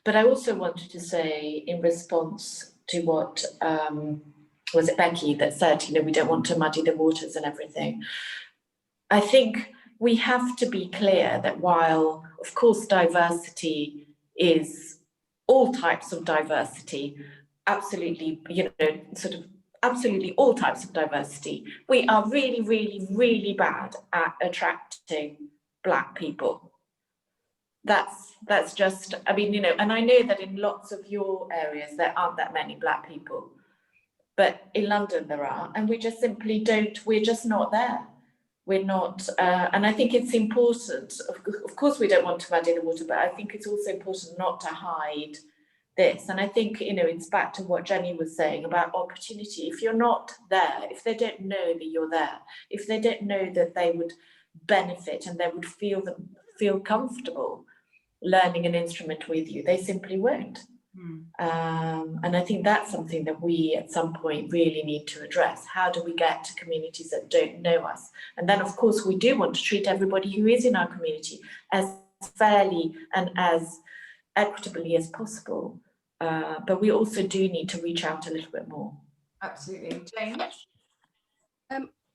But I also wanted to say, in response to what was it Becky that said, we don't want to muddy the waters and everything. I think we have to be clear that while, of course, diversity is all types of diversity, absolutely, sort of absolutely all types of diversity, we are really, really, really bad at attracting Black people. That's just, and I know that in lots of your areas there aren't that many Black people, but in London there are, and we just simply we're just not there. We're not, and I think it's important, of course we don't want to muddy the water, but I think it's also important not to hide this. And I think, it's back to what Jenny was saying about opportunity. If you're not there, if they don't know that you're there, if they don't know that they would benefit and they would feel comfortable learning an instrument with you, they simply won't. And I think that's something that we at some point really need to address. How do we get to communities that don't know us? And then, of course, we do want to treat everybody who is in our community as fairly and as equitably as possible. But we also do need to reach out a little bit more. Absolutely. Jane?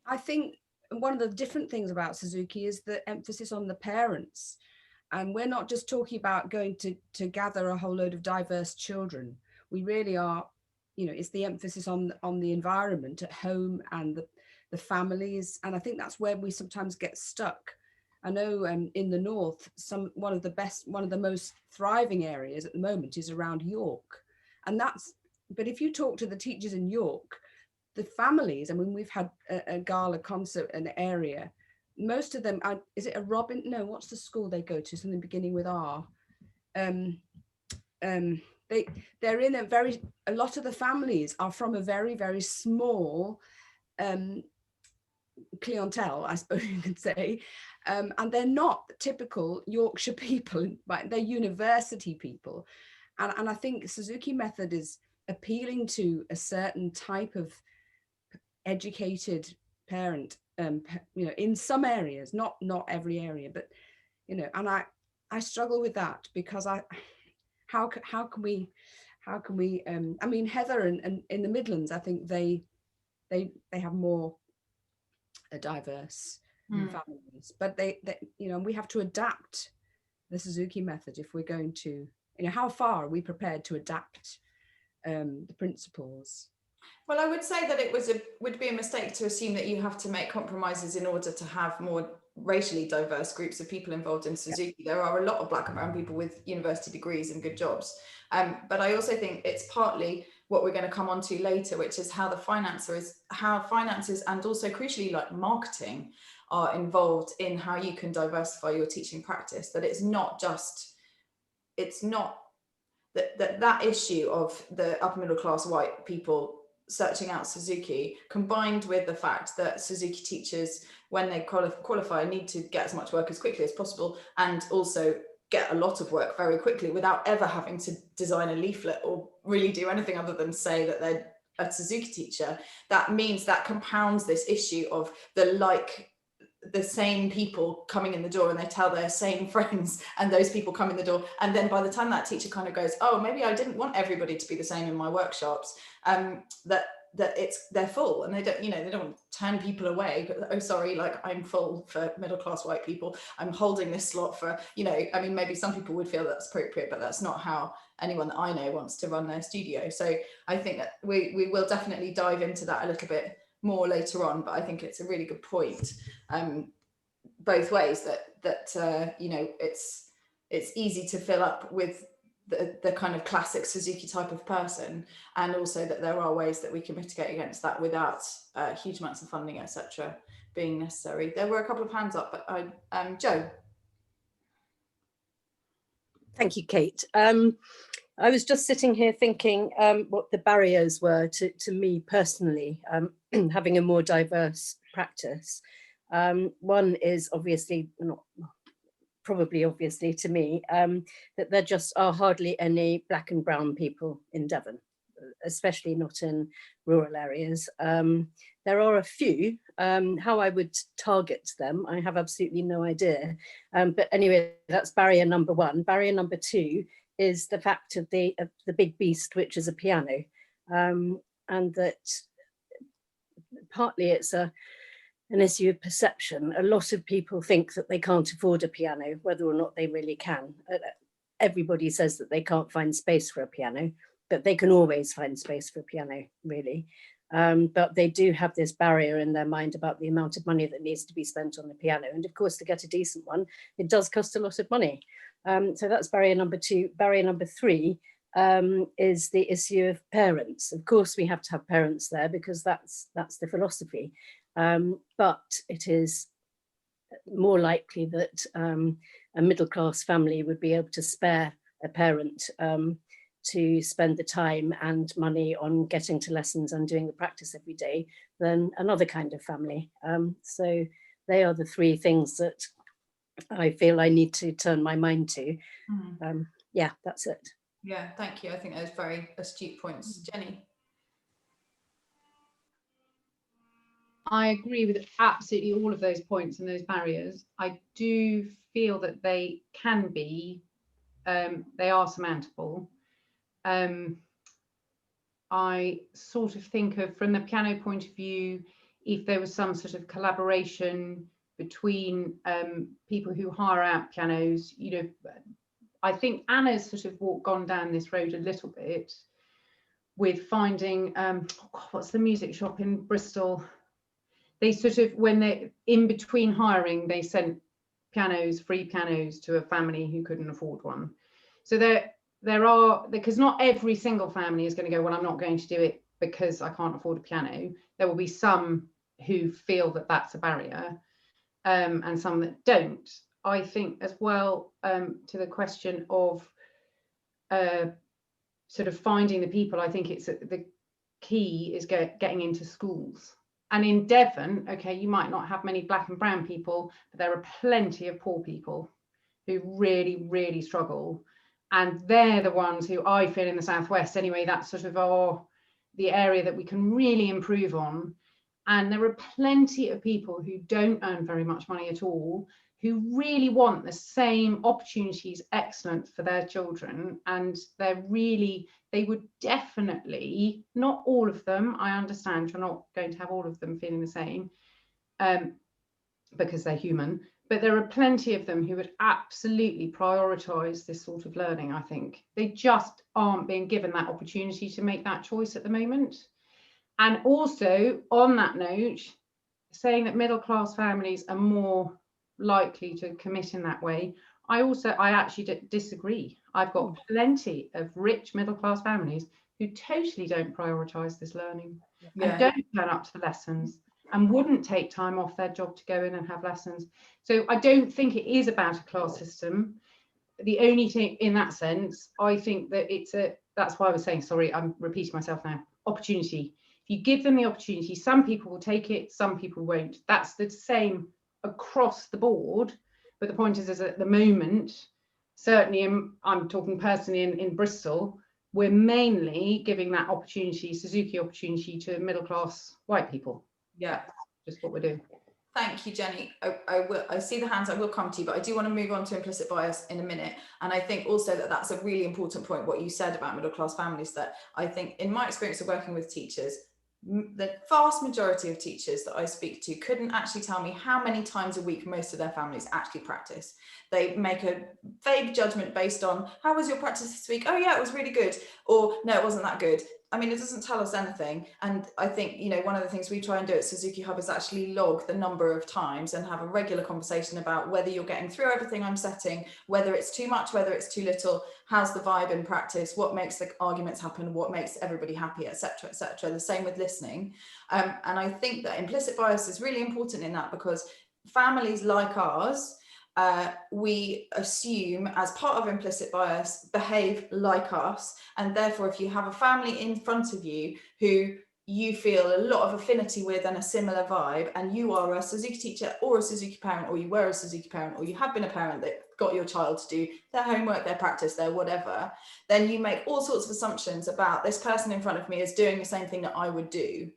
I think one of the different things about Suzuki is the emphasis on the parents. And we're not just talking about going to gather a whole load of diverse children. We really are, it's the emphasis on the environment at home and the families. And I think that's where we sometimes get stuck. I know in the north, one of the most thriving areas at the moment is around York. But if you talk to the teachers in York, the families, we've had a gala concert in the area. Most of them are, is it a Robin? No, what's the school they go to? Something beginning with R. They're in a lot of the families are from a very, very small clientele, I suppose you could say. And they're not typical Yorkshire people, but they're university people. And I think Suzuki method is appealing to a certain type of educated parent, in some areas, not every area, but and I struggle with that, because how can we Heather and in the Midlands, I think they have more diverse families, but they we have to adapt the Suzuki method if we're going to, how far are we prepared to adapt the principles? Well, I would say that it would be a mistake to assume that you have to make compromises in order to have more racially diverse groups of people involved in Suzuki. Yeah. There are a lot of Black and brown people with university degrees and good jobs. But I also think it's partly what we're going to come on to later, which is how finances and also crucially like marketing are involved in how you can diversify your teaching practice. That it's not that issue of the upper middle class white people searching out Suzuki, combined with the fact that Suzuki teachers, when they qualify, need to get as much work as quickly as possible, and also get a lot of work very quickly without ever having to design a leaflet or really do anything other than say that they're a Suzuki teacher. That means that compounds this issue of the same people coming in the door, and they tell their same friends, and those people come in the door, and then by the time that teacher kind of goes, oh, maybe I didn't want everybody to be the same in my workshops, they're full, and they don't want to turn people away, but oh sorry, like I'm full for middle class white people, I'm holding this slot for, maybe some people would feel that's appropriate, but that's not how anyone that I know wants to run their studio. So I think that we will definitely dive into that a little bit more later on, but I think it's a really good point, both ways, that it's easy to fill up with the kind of classic Suzuki type of person, and also that there are ways that we can mitigate against that without huge amounts of funding, etc., being necessary. There were a couple of hands up, but Jo. Thank you, Kate. I was just sitting here thinking what the barriers were to me personally, having a more diverse practice. One is probably obviously to me, that there just are hardly any Black and brown people in Devon, especially not in rural areas. There are a few. How I would target them, I have absolutely no idea. But anyway, that's barrier number one. Barrier number two is the fact of the big beast, which is a piano, and that partly it's an issue of perception. A lot of people think that they can't afford a piano, whether or not they really can. Everybody says that they can't find space for a piano, but they can always find space for a piano, really. But they do have this barrier in their mind about the amount of money that needs to be spent on the piano. And of course, to get a decent one, it does cost a lot of money. So that's barrier number 2. Barrier number 3 is the issue of parents. Of course, we have to have parents there because that's the philosophy. But it is more likely that a middle-class family would be able to spare a parent to spend the time and money on getting to lessons and doing the practice every day than another kind of family. So they are the 3 things that I feel I need to turn my mind to. Yeah, that's it. Yeah, thank you. I think those very astute points. Jenny? I agree with absolutely all of those points and those barriers. I do feel that they can be, they are surmountable. I sort of think of, from the piano point of view, if there was some sort of collaboration between people who hire out pianos, you know, I think Anna's sort of gone down this road a little bit with finding, oh God, what's the music shop in Bristol? They sort of, when they're in between hiring, they sent pianos, free pianos to a family who couldn't afford one. So there are, because not every single family is going to go, well, I'm not going to do it because I can't afford a piano. There will be some who feel that that's a barrier, and some that don't. I think as well, to the question of sort of finding the people, I think it's the key is getting into schools. And in Devon, okay, you might not have many black and brown people, but there are plenty of poor people who really, really struggle. And they're the ones who I feel in the Southwest anyway, that's sort of the area that we can really improve on. And there are plenty of people who don't earn very much money at all, who really want the same opportunities, excellent for their children. And they would definitely, not all of them, I understand you're not going to have all of them feeling the same, because they're human, but there are plenty of them who would absolutely prioritise this sort of learning, I think. They just aren't being given that opportunity to make that choice at the moment. And also, on that note, saying that middle-class families are more likely to commit in that way, I actually disagree. I've got plenty of rich middle-class families who totally don't prioritise this learning, and don't turn up to the lessons and wouldn't take time off their job to go in and have lessons. So I don't think it is about a class system. The only thing in that sense, I think that that's why I was saying, sorry, I'm repeating myself now, opportunity. If you give them the opportunity, some people will take it, some people won't. That's the same across the board. But the point is at the moment, certainly I'm talking personally in Bristol, we're mainly giving that opportunity, Suzuki opportunity, to middle-class white people. Yeah, just what we're doing. Thank you, Jenny. I see the hands. I will come to you, but I do want to move on to implicit bias in a minute. And I think also that that's a really important point, what you said about middle-class families, that I think in my experience of working with teachers, the vast majority of teachers that I speak to couldn't actually tell me how many times a week most of their families actually practice. They make a vague judgment based on, how was your practice this week? Oh yeah, it was really good. Or no, it wasn't that good. I mean, it doesn't tell us anything. And I think, you know, one of the things we try and do at Suzuki Hub is actually log the number of times and have a regular conversation about whether you're getting through everything I'm setting, whether it's too much, whether it's too little, how's the vibe in practice, what makes the arguments happen, what makes everybody happy, etc., etc. The same with listening. And I think that implicit bias is really important in that, because families like ours, we assume as part of implicit bias behave like us, and therefore if you have a family in front of you who you feel a lot of affinity with and a similar vibe, and you are a Suzuki teacher or a Suzuki parent, or you were a Suzuki parent, or you have been a parent that got your child to do their homework, their practice, their whatever, then you make all sorts of assumptions about this person in front of me is doing the same thing that I would do.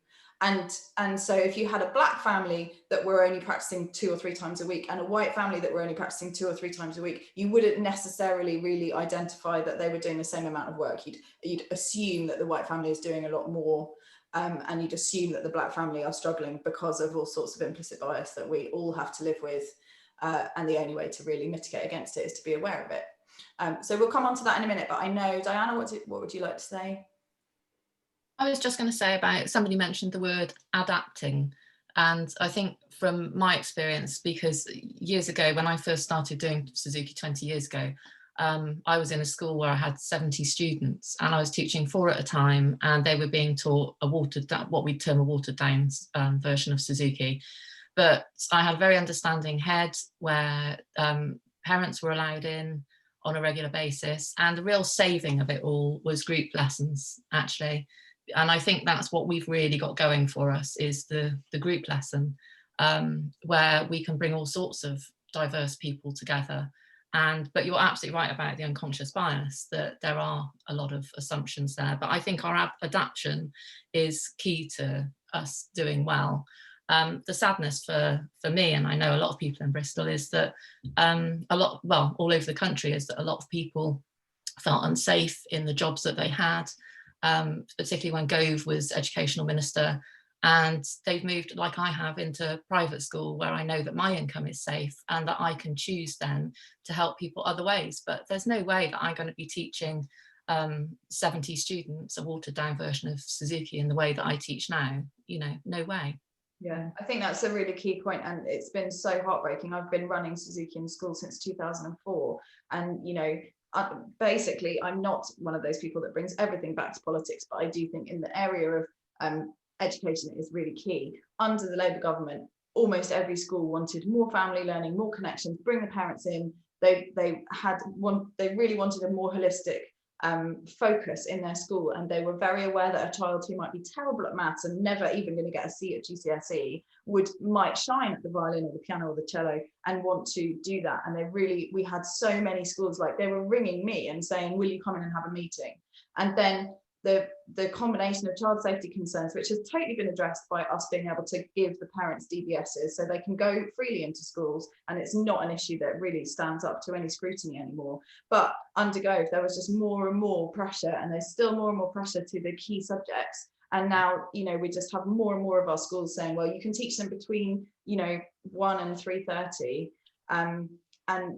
And so if you had a black family that were only practicing 2 or 3 times a week and a white family that were only practicing 2 or 3 times a week, you wouldn't necessarily really identify that they were doing the same amount of work. You'd assume that the white family is doing a lot more, and you'd assume that the black family are struggling because of all sorts of implicit bias that we all have to live with. And the only way to really mitigate against it is to be aware of it. So we'll come on to that in a minute, but I know, Diana, what would you like to say? I was just going to say about, somebody mentioned the word adapting. And I think from my experience, because years ago, when I first started doing Suzuki 20 years ago, I was in a school where I had 70 students and I was teaching 4 at a time, and they were being taught a watered down, what we term a watered down version of Suzuki. But I had a very understanding head where parents were allowed in on a regular basis, and the real saving of it all was group lessons, actually. And I think that's what we've really got going for us, is the group lesson, where we can bring all sorts of diverse people together. But you're absolutely right about the unconscious bias, that there are a lot of assumptions there. But I think our adaptation is key to us doing well. The sadness for me, and I know a lot of people in Bristol, is that all over the country, is that a lot of people felt unsafe in the jobs that they had. Particularly when Gove was educational minister, and they've moved, like I have, into private school where I know that my income is safe and that I can choose then to help people other ways. But there's no way that I'm going to be teaching 70 students a watered down version of Suzuki in the way that I teach now. No way. Yeah, I think that's a really key point, and it's been so heartbreaking. I've been running Suzuki in school since 2004, and basically I'm not one of those people that brings everything back to politics, but I do think in the area of education it is really key. Under the Labour government, almost every school wanted more family learning, more connections, bring the parents in. They really wanted a more holistic focus in their school, and they were very aware that a child who might be terrible at maths and never even going to get a C at GCSE might shine at the violin or the piano or the cello and want to do that. And we had so many schools, like, they were ringing me and saying, will you come in and have a meeting? And then the combination of child safety concerns, which has totally been addressed by us being able to give the parents DBSs so they can go freely into schools, and it's not an issue that really stands up to any scrutiny anymore. But under Gove, there was just more and more pressure, and there's still more and more pressure to the key subjects. And now, we just have more and more of our schools saying, well, you can teach them between 1 and 3:30,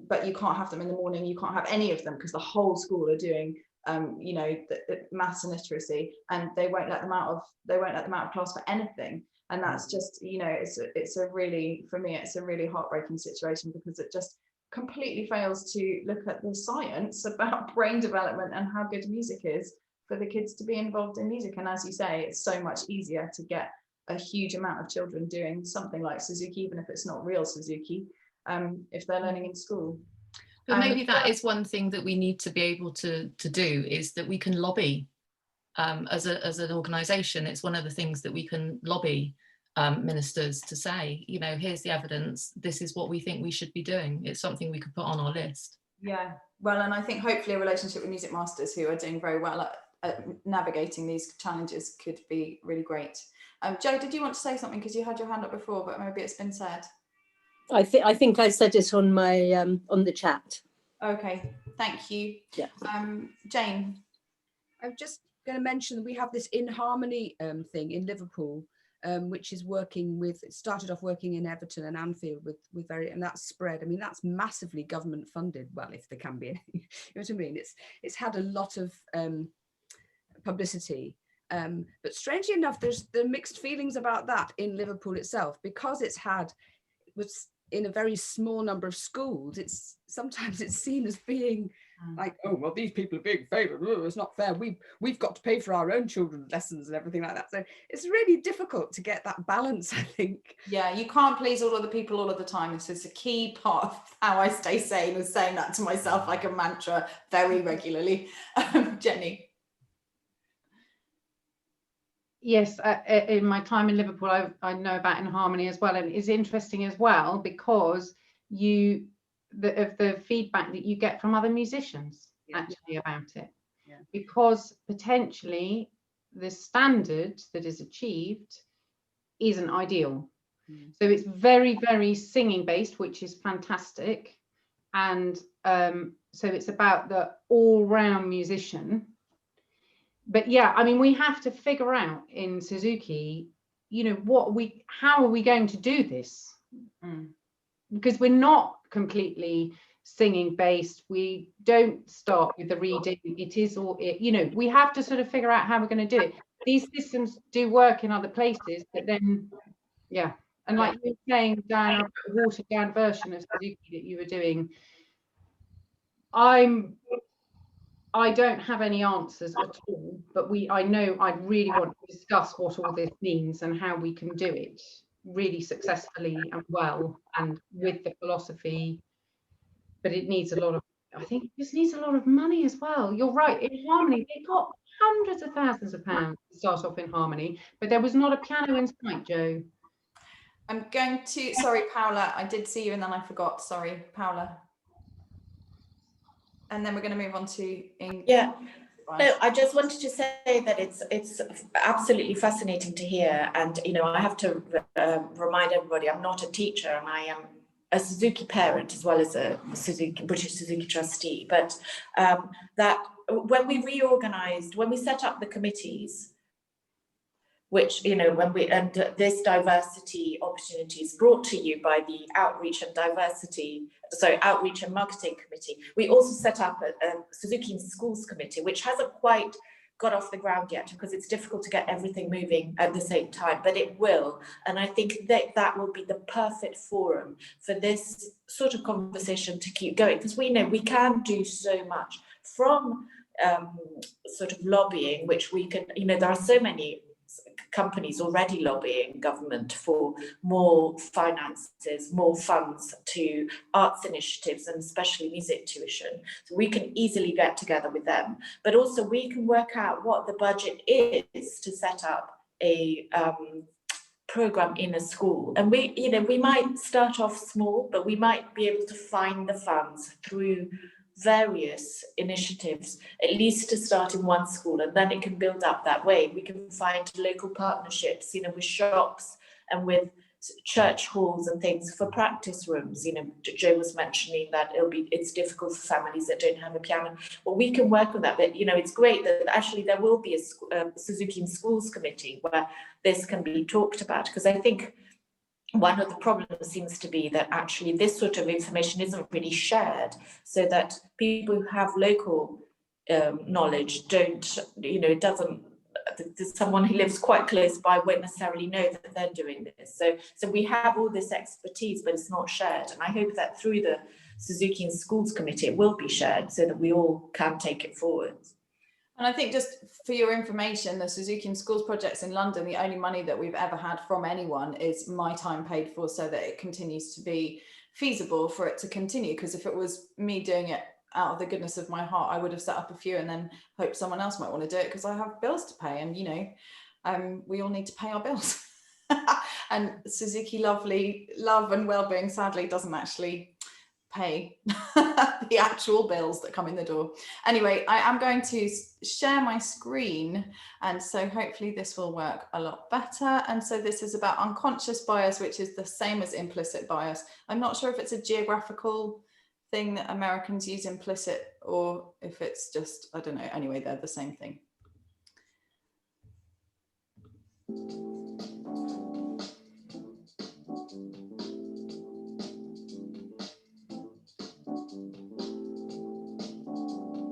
but you can't have them in the morning. You can't have any of them because the whole school are doing the maths and literacy, and they won't let them out of class for anything. And that's just, it's a really heartbreaking situation, because it just completely fails to look at the science about brain development and how good music is for the kids to be involved in music. And as you say, it's so much easier to get a huge amount of children doing something like Suzuki, even if it's not real Suzuki, if they're learning in school. But maybe that is one thing that we need to be able to do, is that we can lobby as an organisation. It's one of the things that we can lobby ministers to say, here's the evidence, this is what we think we should be doing. It's something we could put on our list. Yeah, well, and I think hopefully a relationship with Music Masters, who are doing very well at navigating these challenges, could be really great. Jo, did you want to say something, because you had your hand up before, but maybe it's been said? I think I said it on my on the chat. Okay, thank you. Yeah. Jane. I'm just going to mention that we have this In Harmony thing in Liverpool, which is started off working in Everton and Anfield and that's spread. I mean, that's massively government funded. Well, if there can be any, you know what I mean? It's had a lot of publicity. But strangely enough, there are mixed feelings about that in Liverpool itself, because it was in a very small number of schools. Sometimes it's seen as being like, oh, well, these people are being favoured. Oh, it's not fair. We've got to pay for our own children's lessons and everything like that. So it's really difficult to get that balance, I think. Yeah, you can't please all of the people all of the time. This is a key part of how I stay sane, is saying that to myself like a mantra very regularly. Jenny. Yes, in my time in Liverpool, I know about In Harmony as well, and it's interesting as well because of the feedback that you get from other musicians actually about it, because potentially the standard that is achieved isn't ideal. Mm. So it's very, very singing based, which is fantastic. And so it's about the all-round musician. But yeah, I mean, we have to figure out in Suzuki, you know, how are we going to do this? Because we're not completely singing based. We don't start with the reading. It is all, you know, we have to sort of figure out how we're going to do it. These systems do work in other places, but then, yeah. And like you were saying, Diana, a watered down version of Suzuki that you were doing, I don't have any answers at all, but I know I really want to discuss what all this means and how we can do it really successfully and well and with the philosophy. But it needs I think it just needs a lot of money as well. You're right, in Harmony, they got hundreds of thousands of pounds to start off in Harmony, but there was not a piano in sight, Joe. I'm going to, sorry, Paola, I did see you and then I forgot. Sorry, Paola. And then we're going to move on to Ingrid. Yeah. No, I just wanted to say that it's absolutely fascinating to hear, and you know, I have to remind everybody, I'm not a teacher, and I am a Suzuki parent as well as a British Suzuki trustee. But that when we set up the committees, which, you know, this diversity opportunity is brought to you by the Outreach and Marketing Committee. We also set up a Suzuki in Schools Committee, which hasn't quite got off the ground yet because it's difficult to get everything moving at the same time, but it will. And I think that will be the perfect forum for this sort of conversation to keep going, because we know we can do so much from sort of lobbying, which we can, you know, there are so many companies already lobbying government for more finances, more funds to arts initiatives and especially music tuition. So we can easily get together with them, but also we can work out what the budget is to set up a program in a school. And we might start off small, but we might be able to find the funds through various initiatives, at least to start in one school, and then it can build up that way. We can find local partnerships, you know, with shops and with church halls and things for practice rooms. You know, Joe was mentioning that it's difficult for families that don't have a piano. Well, we can work on that, but you know, it's great that actually there will be a Suzuki in Schools committee where this can be talked about, because I think one of the problems seems to be that actually this sort of information isn't really shared, so that people who have local knowledge don't, you know, someone who lives quite close by won't necessarily know that they're doing this. So we have all this expertise, but it's not shared. And I hope that through the Suzuki in Schools Committee, it will be shared so that we all can take it forward. And I think, just for your information, the Suzuki in Schools projects in London, the only money that we've ever had from anyone is my time paid for, so that it continues to be feasible for it to continue. Because if it was me doing it out of the goodness of my heart, I would have set up a few and then hoped someone else might want to do it, because I have bills to pay, and you know, we all need to pay our bills. And Suzuki love and well-being sadly doesn't actually pay the actual bills that come in the door. Anyway, I am going to share my screen, and so hopefully this will work a lot better. And so this is about unconscious bias, which is the same as implicit bias. I'm not sure if it's a geographical thing that Americans use implicit, or if it's just, I don't know. Anyway, they're the same thing.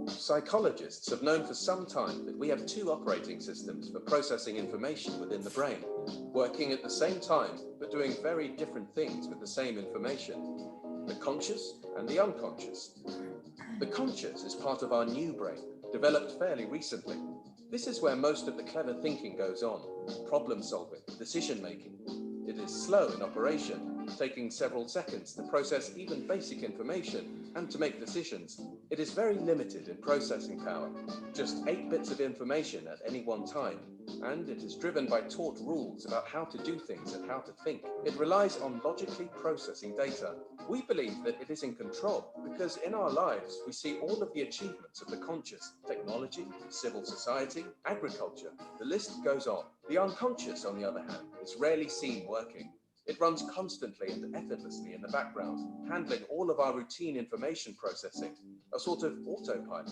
Psychologists have known for some time that we have two operating systems for processing information within the brain, working at the same time but doing very different things with the same information: the conscious and the unconscious. The conscious is part of our new brain, developed fairly recently. This is where most of the clever thinking goes on: problem solving, decision making. It is slow in operation, taking several seconds to process even basic information, and to make decisions, it is very limited in processing power, just 8 bits of information at any one time, and it is driven by taught rules about how to do things and how to think. It relies on logically processing data. We believe that it is in control because in our lives we see all of the achievements of the conscious: technology, civil society, agriculture, the list goes on. The unconscious, on the other hand, is rarely seen working. It runs constantly and effortlessly in the background, handling all of our routine information processing, a sort of autopilot.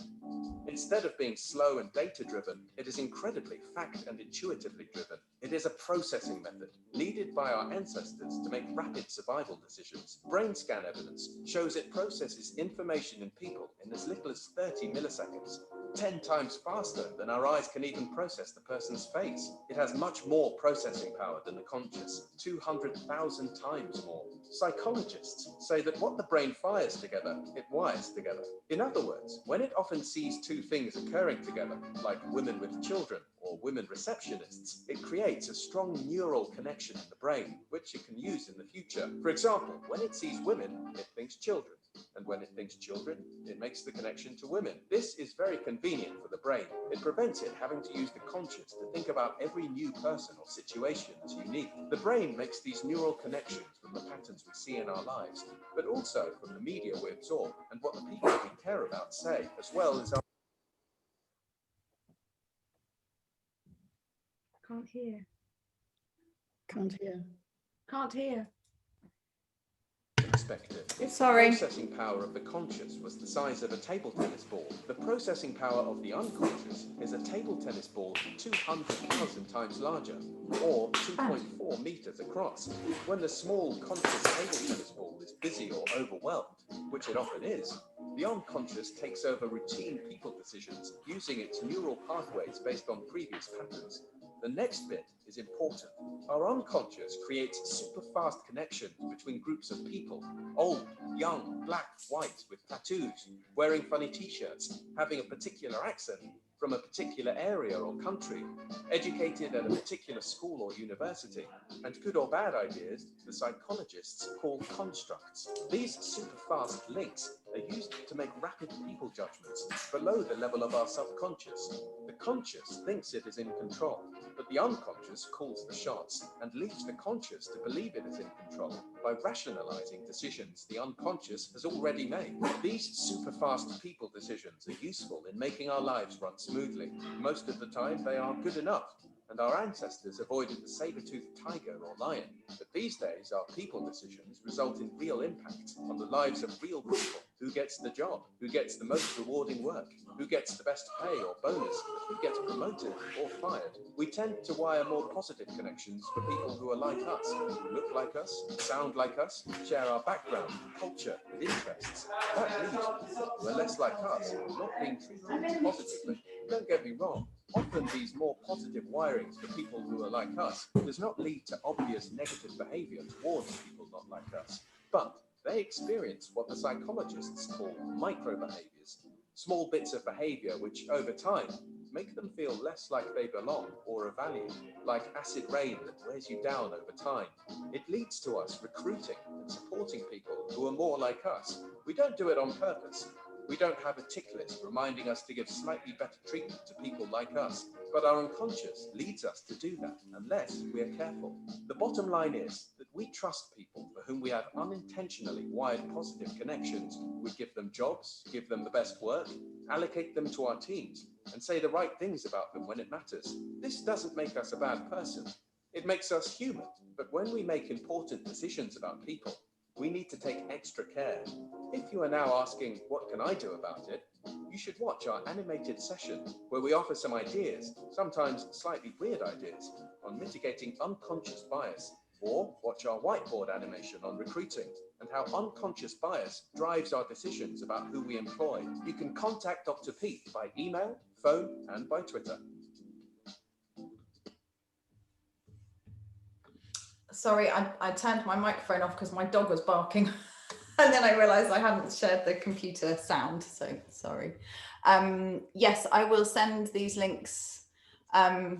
Instead of being slow and data-driven, it is incredibly fact and intuitively driven. It is a processing method needed by our ancestors to make rapid survival decisions. Brain scan evidence shows it processes information in people in as little as 30 milliseconds, 10 times faster than our eyes can even process the person's face. It has much more processing power than the conscious, 200,000 times more. Psychologists say that what the brain fires together, it wires together. In other words, when it often sees two things occurring together, like women with children or women receptionists, it creates a strong neural connection in the brain, which it can use in the future. For example, when it sees women, it thinks children. And when it thinks children, it makes the connection to women. This is very convenient for the brain. It prevents it having to use the conscious to think about every new person or situation as unique. The brain makes these neural connections from the patterns we see in our lives, but also from the media we absorb and what the people we care about say, as well as our Can't hear. Can't hear. Can't hear. perspective. If Sorry. the processing power of the conscious was the size of a table tennis ball, the processing power of the unconscious is a table tennis ball 200,000 times larger, or 2.4 meters across. When the small conscious table tennis ball is busy or overwhelmed, which it often is, the unconscious takes over routine people decisions using its neural pathways based on previous patterns. The next bit is important. Our unconscious creates super fast connections between groups of people, old, young, black, white, with tattoos, wearing funny t-shirts, having a particular accent, from a particular area or country, educated at a particular school or university, and good or bad ideas the psychologists call constructs. These super fast links are used to make rapid people judgments below the level of our subconscious. The conscious thinks it is in control, but the unconscious calls the shots and leaves the conscious to believe it is in control by rationalizing decisions the unconscious has already made. These super fast people decisions are useful in making our lives run smoothly. Most of the time they are good enough, and our ancestors avoided the saber-toothed tiger or lion. But these days our people decisions result in real impact on the lives of real people. Who gets the job? Who gets the most rewarding work? Who gets the best pay or bonus? Who gets promoted or fired? We tend to wire more positive connections for people who are like us, who look like us, sound like us, share our background, culture, and interests. That leaves people who are less like us, not being treated positively. Don't get me wrong. Often these more positive wirings for people who are like us does not lead to obvious negative behavior towards people not like us, but they experience what the psychologists call micro-behaviors, small bits of behavior which, over time, make them feel less like they belong or are valued, like acid rain that wears you down over time. It leads to us recruiting and supporting people who are more like us. We don't do it on purpose. We don't have a tick list reminding us to give slightly better treatment to people like us, but our unconscious leads us to do that unless we are careful. The bottom line is that we trust people for whom we have unintentionally wired positive connections. We give them jobs, give them the best work, allocate them to our teams, and say the right things about them when it matters. This doesn't make us a bad person. It makes us human, but when we make important decisions about people, we need to take extra care. If you are now asking, what can I do about it? You should watch our animated session where we offer some ideas, sometimes slightly weird ideas, on mitigating unconscious bias, or watch our whiteboard animation on recruiting and how unconscious bias drives our decisions about who we employ. You can contact Dr. Pete by email, phone, and by Twitter. Sorry, I turned my microphone off because my dog was barking. And then I realized I hadn't shared the computer sound, so sorry. Yes, I will send these links. Yeah,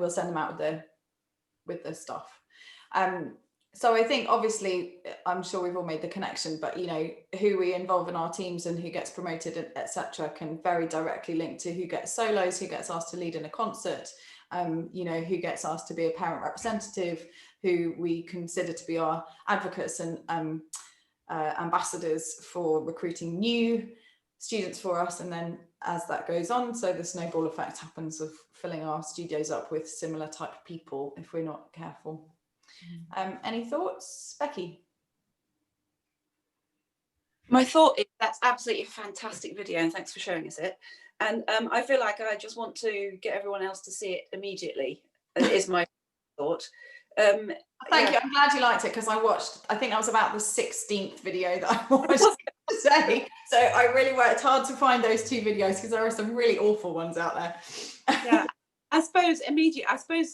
we'll send them out with the stuff. So I think obviously, I'm sure we've all made the connection, but you know, who we involve in our teams and who gets promoted, etc., can very directly link to who gets solos, who gets asked to lead in a concert, you know, who gets asked to be a parent representative, who we consider to be our advocates and ambassadors for recruiting new students for us. And then as that goes on, so the snowball effect happens of filling our studios up with similar type of people if we're not careful. Any thoughts, Becky? My thought is that's absolutely a fantastic video, and thanks for showing us it. And I feel like I just want to get everyone else to see it immediately. Is my thought. Thank you. I'm glad you liked it, because I think that was about the 16th video that I watched today. So I really worked hard to find those 2 videos, because there are some really awful ones out there. Yeah. I suppose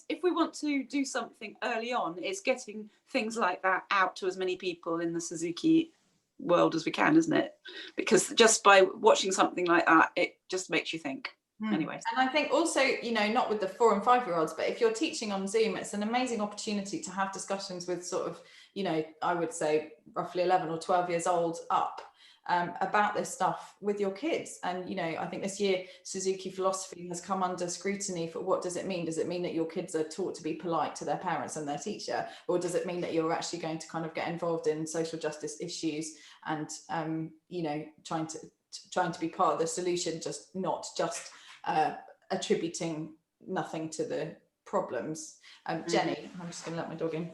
if we want to do something early on, it's getting things like that out to as many people in the Suzuki world as we can, isn't it? Because just by watching something like that, it just makes you think. Anyway. And I think also, you know, not with the 4 and 5-year-olds, but if you're teaching on Zoom, it's an amazing opportunity to have discussions with sort of, you know, I would say roughly 11 or 12 years old up, about this stuff with your kids. And you know, I think this year Suzuki philosophy has come under scrutiny for what does it mean? Does it mean that your kids are taught to be polite to their parents and their teacher, or does it mean that you're actually going to kind of get involved in social justice issues and you know, trying to be part of the solution, just not just attributing nothing to the problems. Jenny, I'm just going to let my dog in.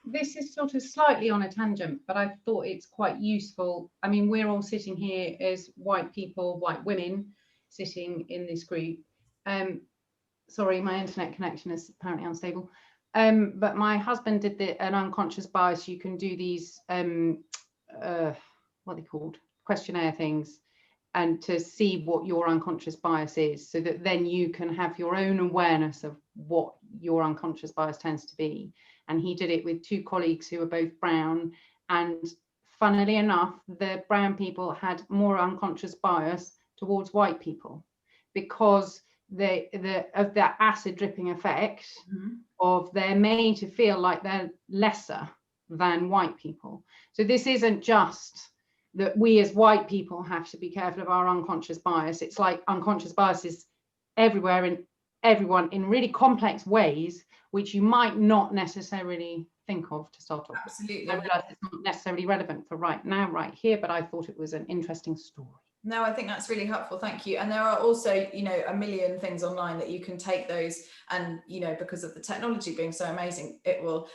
This is sort of slightly on a tangent, but I thought it's quite useful. I mean, we're all sitting here as white people, white women, sitting in this group. Sorry, my internet connection is apparently unstable. But my husband did an unconscious bias. You can do these, what are they called? Questionnaire things, and to see what your unconscious bias is, so that then you can have your own awareness of what your unconscious bias tends to be. And he did it with 2 colleagues who were both brown, and funnily enough, the brown people had more unconscious bias towards white people, because of that acid dripping effect of they're made to feel like they're lesser than white people. So this isn't just that we as white people have to be careful of our unconscious bias. It's like unconscious bias is everywhere in everyone in really complex ways, which you might not necessarily think of to start off. Absolutely. I realise it's not necessarily relevant for right now, right here, but I thought it was an interesting story. No, I think that's really helpful. Thank you. And there are also, you know, a million things online that you can take those, and, you know, because of the technology being so amazing, it will,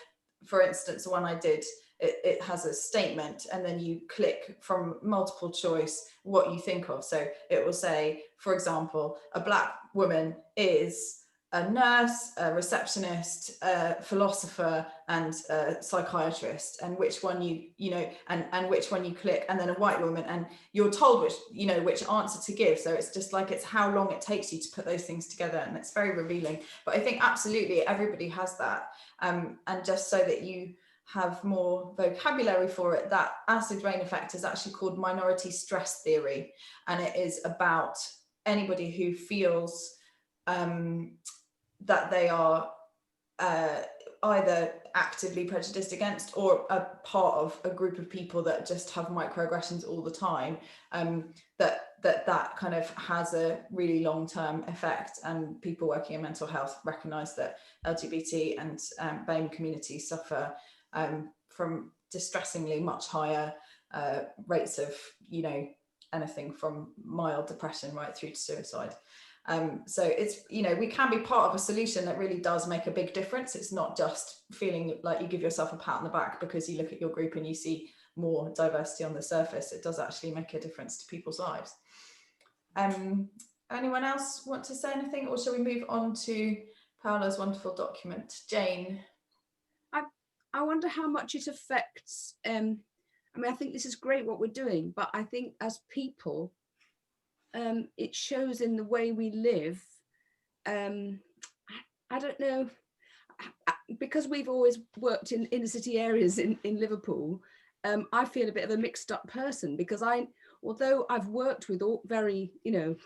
for instance, the one I did, it has a statement, and then you click from multiple choice what you think of. So it will say, for example, a Black woman is a nurse, a receptionist, a philosopher, and a psychiatrist, and which one you know, and which one you click, and then a white woman, and you're told which, you know, which answer to give. So it's just like, it's how long it takes you to put those things together, and it's very revealing. But I think absolutely everybody has that, and just so that you have more vocabulary for it, that acid rain effect is actually called minority stress theory, and it is about anybody who feels that they are either actively prejudiced against or a part of a group of people that just have microaggressions all the time, that kind of has a really long-term effect. And people working in mental health recognise that LGBT and BAME communities suffer from distressingly much higher rates of, you know, anything from mild depression right through to suicide. So it's, you know, we can be part of a solution that really does make a big difference. It's not just feeling like you give yourself a pat on the back because you look at your group and you see more diversity on the surface. It does actually make a difference to people's lives. Anyone else want to say anything, or shall we move on to Paola's wonderful document? Jane? I wonder how much it affects, I mean, I think this is great what we're doing, but I think as people, it shows in the way we live. I don't know, because we've always worked in inner city areas in Liverpool, I feel a bit of a mixed up person, because although I've worked with all very, you know,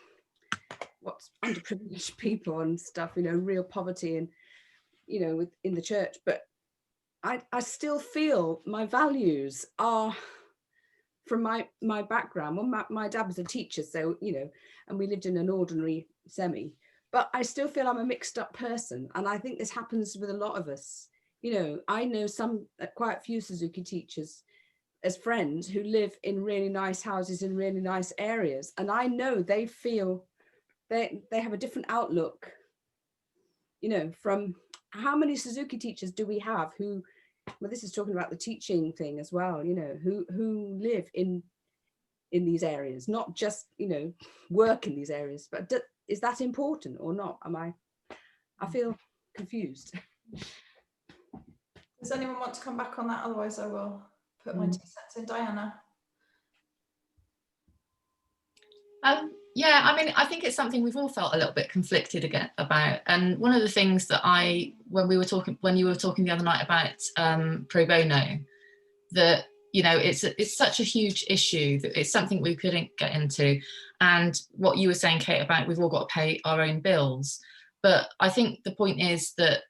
what's underprivileged people and stuff, you know, real poverty and you know, in the church, but I still feel my values are from my background. Well, my dad was a teacher, so, you know, and we lived in an ordinary semi, but I still feel I'm a mixed up person. And I think this happens with a lot of us. You know, I know quite a few Suzuki teachers as friends who live in really nice houses in really nice areas. And I know they feel they have a different outlook, you know, from how many Suzuki teachers do we have who, well, this is talking about the teaching thing as well, you know, who live in these areas, not just, you know, work in these areas, but is that important or not? I feel confused. Does anyone want to come back on that? Otherwise I will put my 2 cents in. Diana. Yeah, I mean, I think it's something we've all felt a little bit conflicted about. And one of the things that when you were talking the other night about pro bono, that, you know, it's such a huge issue that it's something we couldn't get into. And what you were saying, Kate, about we've all got to pay our own bills. But I think the point is that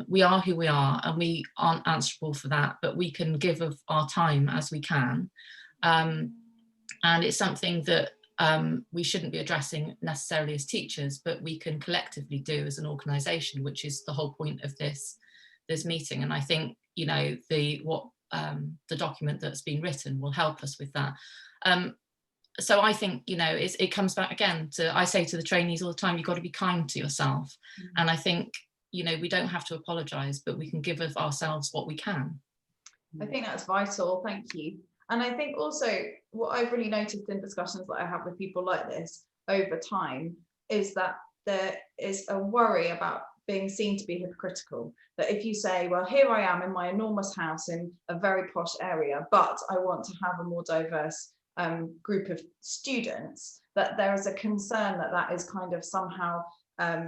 we are who we are and we aren't answerable for that, but we can give of our time as we can. And it's something that we shouldn't be addressing necessarily as teachers, but we can collectively do as an organisation, which is the whole point of this meeting. And I think, you know, the document that's been written will help us with that. So I think, you know, it comes back again to, I say to the trainees all the time, you've got to be kind to yourself. And I think, you know, we don't have to apologise, but we can give of ourselves what we can. I think that's vital. Thank you. And I think also what I've really noticed in discussions that I have with people like this over time is that there is a worry about being seen to be hypocritical. That if you say, well, here I am in my enormous house in a very posh area, but I want to have a more diverse group of students, that there is a concern that that is kind of somehow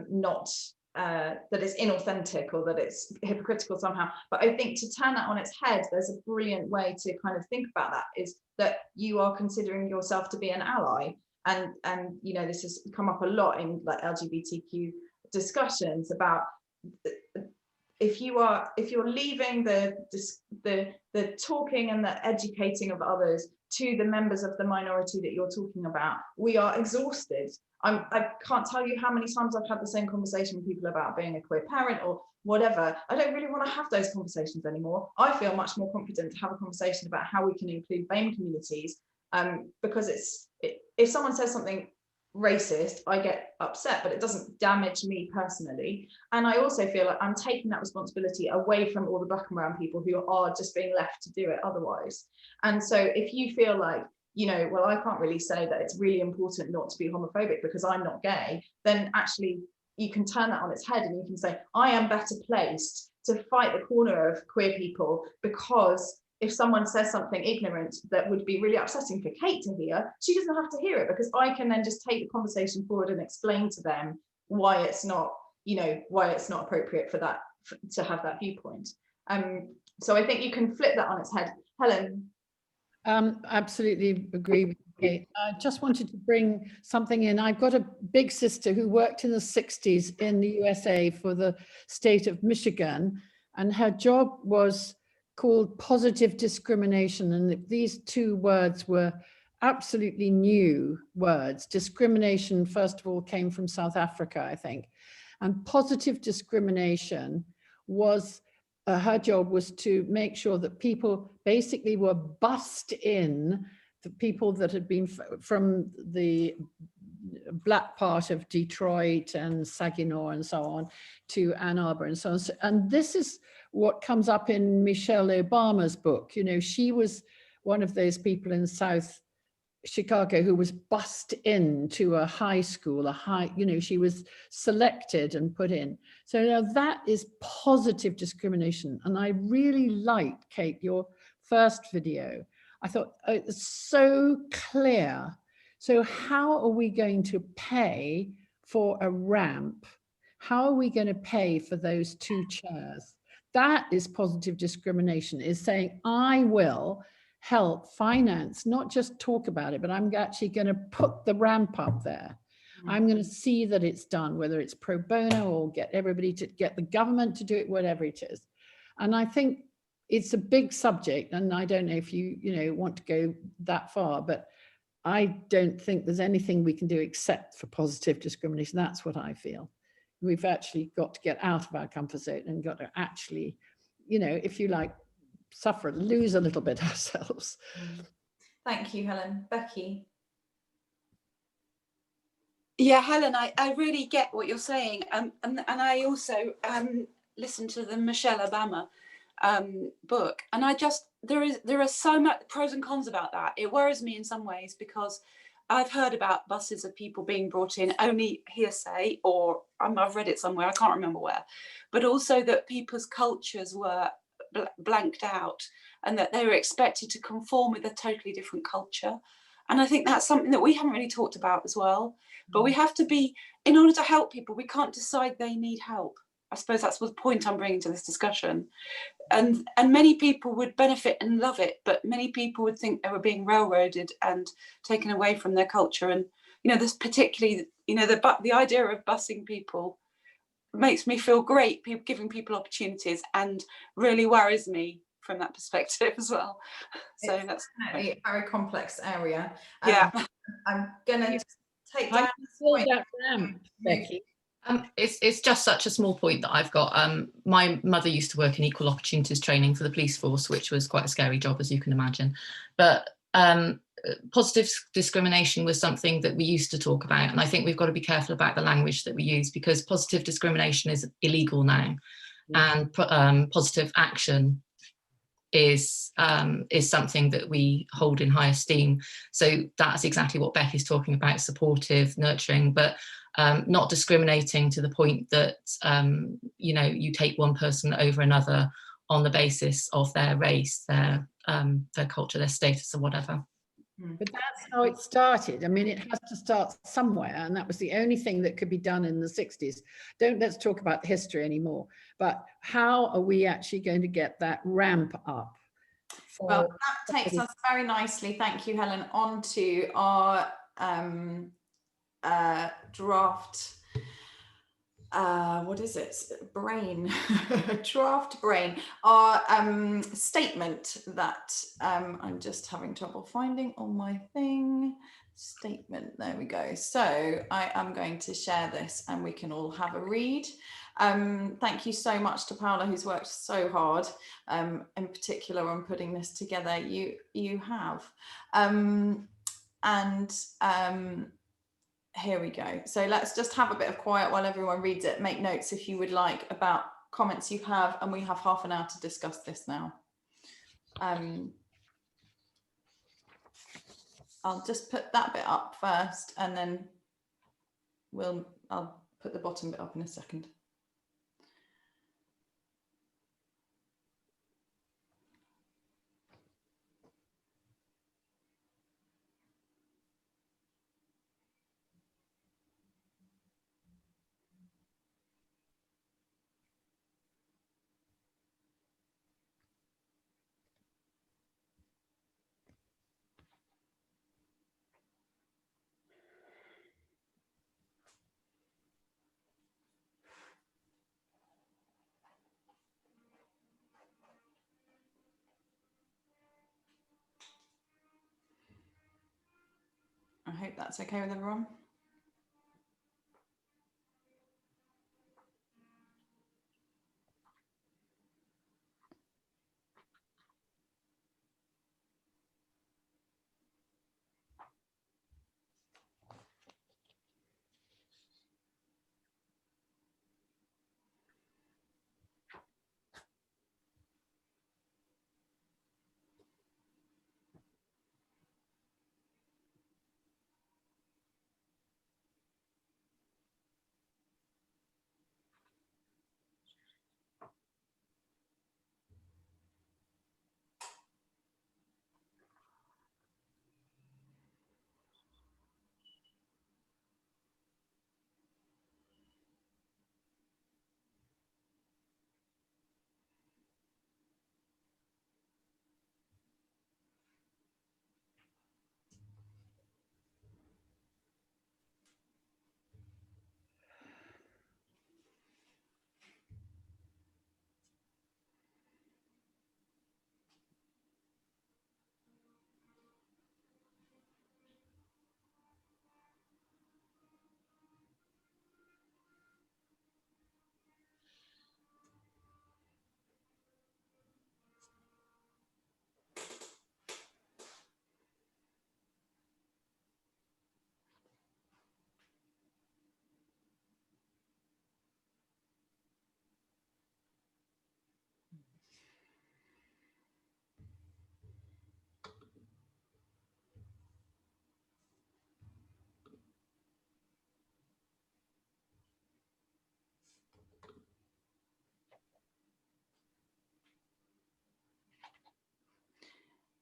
not that it's inauthentic or that it's hypocritical somehow. But I think to turn that on its head, there's a brilliant way to kind of think about that, is that you are considering yourself to be an ally. And you know, this has come up a lot in like LGBTQ discussions about if you're leaving the talking and the educating of others to the members of the minority that you're talking about, we are exhausted. I can't tell you how many times I've had the same conversation with people about being a queer parent or whatever. I don't really want to have those conversations anymore. I feel much more confident to have a conversation about how we can include BAME communities, because if someone says something racist, I get upset, but it doesn't damage me personally. And I also feel like I'm taking that responsibility away from all the black and brown people who are just being left to do it otherwise. And so if you feel like, you know, well, I can't really say that it's really important not to be homophobic because I'm not gay, then actually you can turn that on its head and you can say, I am better placed to fight the corner of queer people, because if someone says something ignorant that would be really upsetting for Kate to hear, she doesn't have to hear it, because I can then just take the conversation forward and explain to them why it's not, you know, why it's not appropriate for that, to have that viewpoint. So I think you can flip that on its head. Helen. Absolutely agree with you, Kate. I just wanted to bring something in. I've got a big sister who worked in the 60s in the USA for the state of Michigan, and her job was called positive discrimination. And these two words were absolutely new words. Discrimination, first of all, came from South Africa, I think. And positive discrimination was, her job was to make sure that people basically were bussed in, the people that had been from the black part of Detroit and Saginaw and so on to Ann Arbor and so on. And this is what comes up in Michelle Obama's book. You know, she was one of those people in South Chicago who was bussed into a high school, you know, she was selected and put in. So now that is positive discrimination. And I really liked, Kate, your first video. I thought, oh, it's so clear. So how are we going to pay for a ramp? How are we going to pay for those 2 chairs? That is positive discrimination, is saying, I will help finance, not just talk about it, but I'm actually going to put the ramp up there. I'm going to see that it's done, whether it's pro bono or get everybody to get the government to do it, whatever it is. And I think it's a big subject, and I don't know if you want to go that far, but I don't think there's anything we can do except for positive discrimination. That's what I feel. We've actually got to get out of our comfort zone and got to actually, if you like, suffer, lose a little bit ourselves. Thank you, Helen. Becky? Yeah, Helen, I really get what you're saying. And I also listened to the Michelle Obama book, and there are so much pros and cons about that. It worries me in some ways because I've heard about buses of people being brought in, only hearsay, or I've read it somewhere, I can't remember where, but also that people's cultures were blanked out and that they were expected to conform with a totally different culture. And I think that's something that we haven't really talked about as well. But we have to be, in order to help people, we can't decide they need help. I suppose that's the point I'm bringing to this discussion. And many people would benefit and love it, but many people would think they were being railroaded and taken away from their culture. And, this particularly, the idea of busing people makes me feel great, giving people opportunities, and really worries me from that perspective as well. So it's that's definitely a very complex area. Yeah. I'm going to take I down feel that ramp, Becky. It's just such a small point that I've got. My mother used to work in equal opportunities training for the police force, which was quite a scary job, as you can imagine. But positive discrimination was something that we used to talk about, and I think we've got to be careful about the language that we use, because positive discrimination is illegal now, and positive action is something that we hold in high esteem. So that's exactly what Becky's talking about: supportive, nurturing, but not discriminating to the point that you take one person over another on the basis of their race, their culture, their status, or whatever. But that's how it started. I mean, it has to start somewhere, and that was the only thing that could be done in the 60s. Let's talk about history anymore, but how are we actually going to get that ramp up? Well, that takes us very nicely, thank you, Helen, on to our draft, what is it? Brain, draft brain, our statement that I'm just having trouble finding on my thing. Statement, there we go. So I am going to share this and we can all have a read. Thank you so much to Paola, who's worked so hard, in particular on putting this together. You have. Here we go. So let's just have a bit of quiet while everyone reads it. Make notes if you would like about comments you have, and we have half an hour to discuss this now. I'll just put that bit up first, and then I'll put the bottom bit up in a second. I hope that's okay with everyone.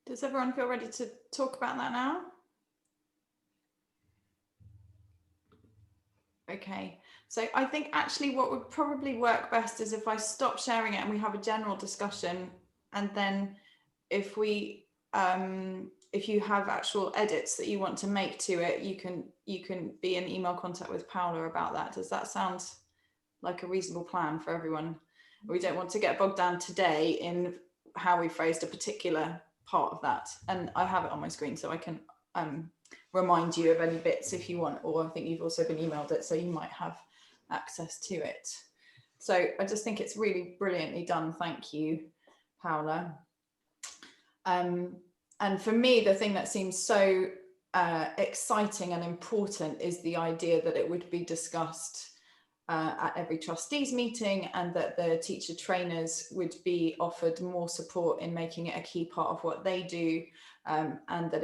Does everyone feel ready to talk about that now? Okay, so I think actually what would probably work best is if I stop sharing it and we have a general discussion, and then if we if you have actual edits that you want to make to it, you can be in email contact with Paola about that. Does that sound like a reasonable plan for everyone? We don't want to get bogged down today in how we phrased a particular part of that, and I have it on my screen so I can remind you of any bits if you want, or I think you've also been emailed it, so you might have access to it. So I just think it's really brilliantly done. Thank you, Paola. And for me, the thing that seems so exciting and important is the idea that it would be discussed at every trustees meeting, and that the teacher trainers would be offered more support in making it a key part of what they do, and that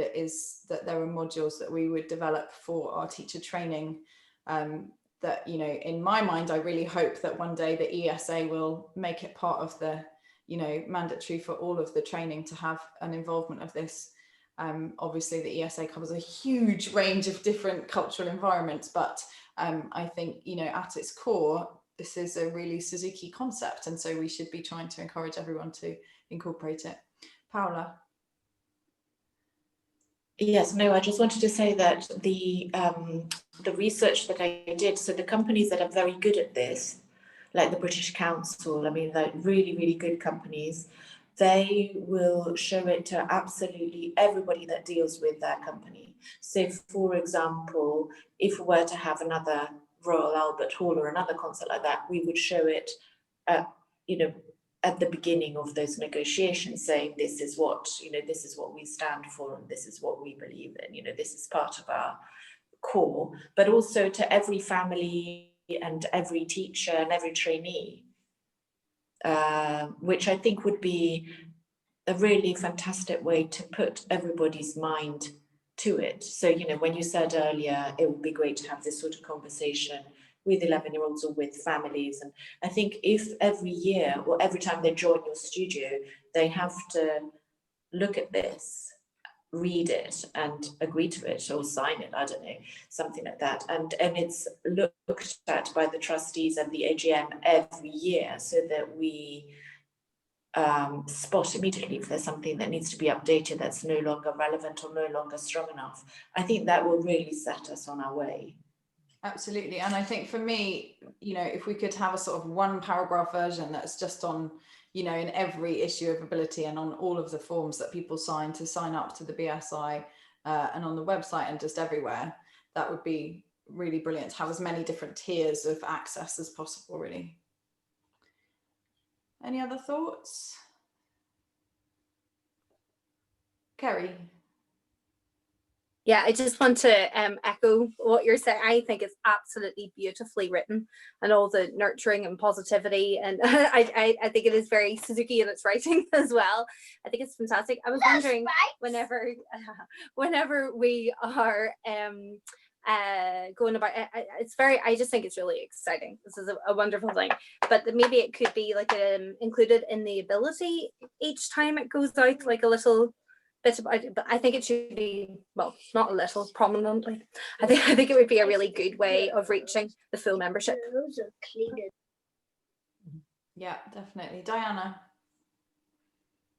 there are modules that we would develop for our teacher training, that, you know, in my mind, I really hope that one day the ESA will make it part of the, you know, mandatory for all of the training to have an involvement of this. Obviously the ESA covers a huge range of different cultural environments, but I think, you know, at its core, this is a really Suzuki concept, and so we should be trying to encourage everyone to incorporate it. Paola? Yes, no, I just wanted to say that the research that I did, so the companies that are very good at this, like the British Council, I mean, they're really, really good companies, they will show it to absolutely everybody that deals with that company. So, for example, if we were to have another Royal Albert Hall or another concert like that, we would show it, you know, at the beginning of those negotiations, saying this is what, you know, this is what we stand for, and this is what we believe in, you know, this is part of our core, but also to every family and every teacher and every trainee, which I think would be a really fantastic way to put everybody's mind to it. So, you know, when you said earlier, it would be great to have this sort of conversation with 11-year-olds or with families. And I think if every year or every time they join your studio, they have to look at this, read it and agree to it or sign it, I don't know, something like that. And it's looked at by the trustees and the AGM every year, so that we spot immediately if there's something that needs to be updated that's no longer relevant or no longer strong enough. I think that will really set us on our way. Absolutely. And I think for me, you know, if we could have a sort of 1-paragraph version that's just on, you know, in every issue of ability and on all of the forms that people sign to sign up to the BSI, and on the website and just everywhere, that would be really brilliant to have as many different tiers of access as possible, really. Any other thoughts? Kerry? Yeah, I just want to echo what you're saying. I think it's absolutely beautifully written, and all the nurturing and positivity. And I think it is very Suzuki in its writing as well. I think it's fantastic. I was wondering, whenever we are going about I just think it's really exciting. This is a wonderful thing, but maybe it could be like included in the ability each time it goes out, like a little bit about it, but I think it should be, well, not a little, prominently. I think it would be a really good way of reaching the full membership. Yeah, definitely. Diana?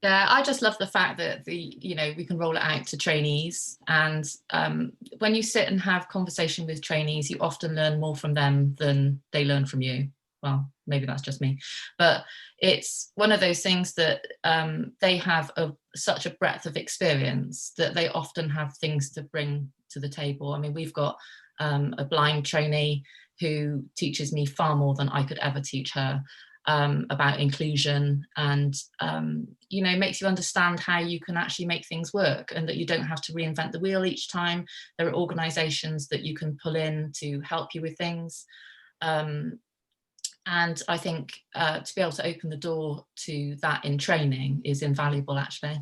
Yeah, I just love the fact that you know, we can roll it out to trainees, and when you sit and have conversation with trainees, you often learn more from them than they learn from you. Well, maybe that's just me, but it's one of those things that they have such a breadth of experience that they often have things to bring to the table. I mean, we've got a blind trainee who teaches me far more than I could ever teach her about inclusion, and you know, makes you understand how you can actually make things work, and that you don't have to reinvent the wheel each time. There are organizations that you can pull in to help you with things. And I think to be able to open the door to that in training is invaluable, actually.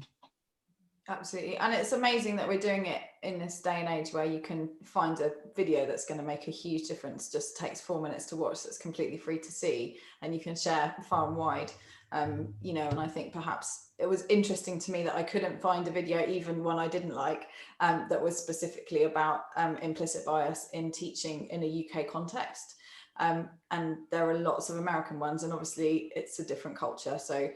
Absolutely. And it's amazing that we're doing it in this day and age where you can find a video that's going to make a huge difference, just takes 4 minutes to watch, that's completely free to see, and you can share far and wide. You know, and I think perhaps it was interesting to me that I couldn't find a video, even one I didn't like, that was specifically about implicit bias in teaching in a UK context. And there are lots of American ones, and obviously it's a different culture. So,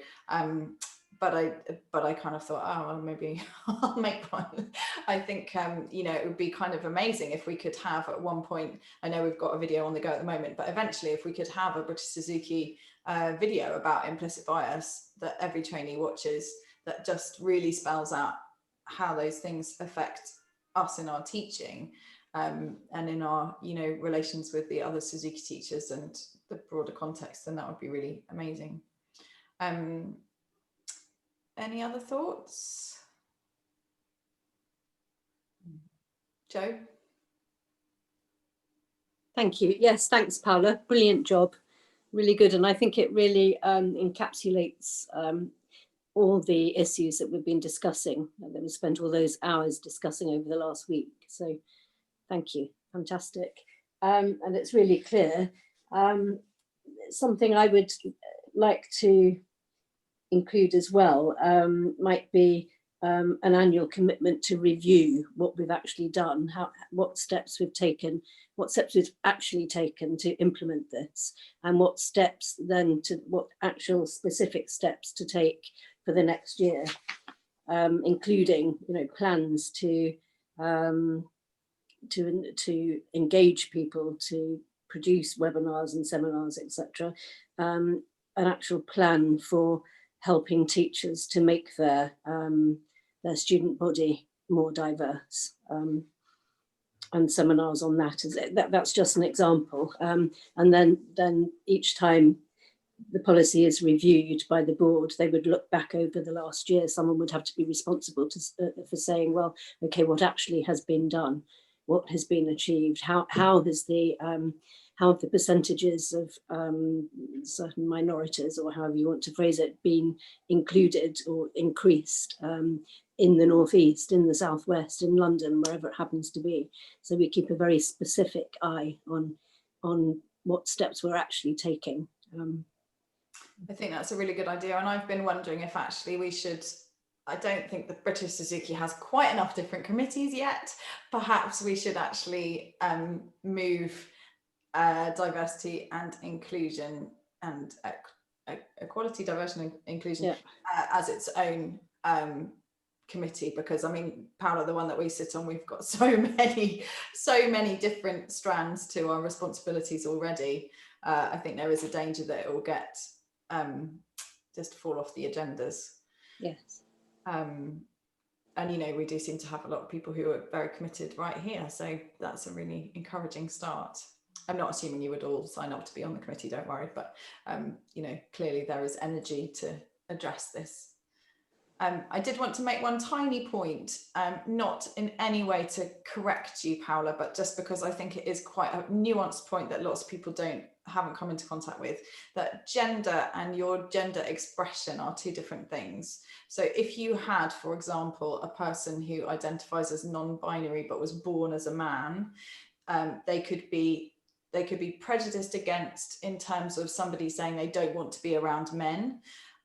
but I kind of thought, oh, well, maybe I'll make one. I think, you know, it would be kind of amazing if we could have at one point, I know we've got a video on the go at the moment, but eventually if we could have a British Suzuki video about implicit bias that every trainee watches, that just really spells out how those things affect us in our teaching, and in our, you know, relations with the other Suzuki teachers and the broader context, then that would be really amazing. Any other thoughts? Jo? Thank you. Yes, thanks, Paula. Brilliant job. Really good. And I think it really encapsulates all the issues that we've been discussing, and that we spent all those hours discussing over the last week. So thank you. Fantastic. And it's really clear. Something I would like to include as well might be an annual commitment to review what we've actually done, what steps we've taken, what steps we've actually taken to implement this, and what steps then to what actual specific steps to take for the next year, including, you know, plans to engage people, to produce webinars and seminars, etc. An actual plan for helping teachers to make their student body more diverse, and seminars on that. That's just an example. And then each time the policy is reviewed by the board, they would look back over the last year. Someone would have to be responsible for saying, well, okay, what actually has been done? What has been achieved? How have the percentages of certain minorities, or however you want to phrase it, been included or increased in the Northeast, in the Southwest, in London, wherever it happens to be? So we keep a very specific eye on what steps we're actually taking. I think that's a really good idea, and I've been wondering if actually we should, I don't think the British Suzuki has quite enough different committees yet. Perhaps we should actually move diversity and inclusion and equality, diversity and inclusion as its own committee, because I mean, Paula, the one that we sit on, we've got so many different strands to our responsibilities already. I think there is a danger that it will get just fall off the agendas. Yes. And you know, we do seem to have a lot of people who are very committed right here, so that's a really encouraging start. I'm not assuming you would all sign up to be on the committee, don't worry, but you know, clearly there is energy to address this. I did want to make one tiny point, not in any way to correct you, Paula, but just because I think it is quite a nuanced point that lots of people haven't come into contact with, that gender and your gender expression are two different things. So if you had, for example, a person who identifies as non-binary but was born as a man, they could be prejudiced against in terms of somebody saying they don't want to be around men,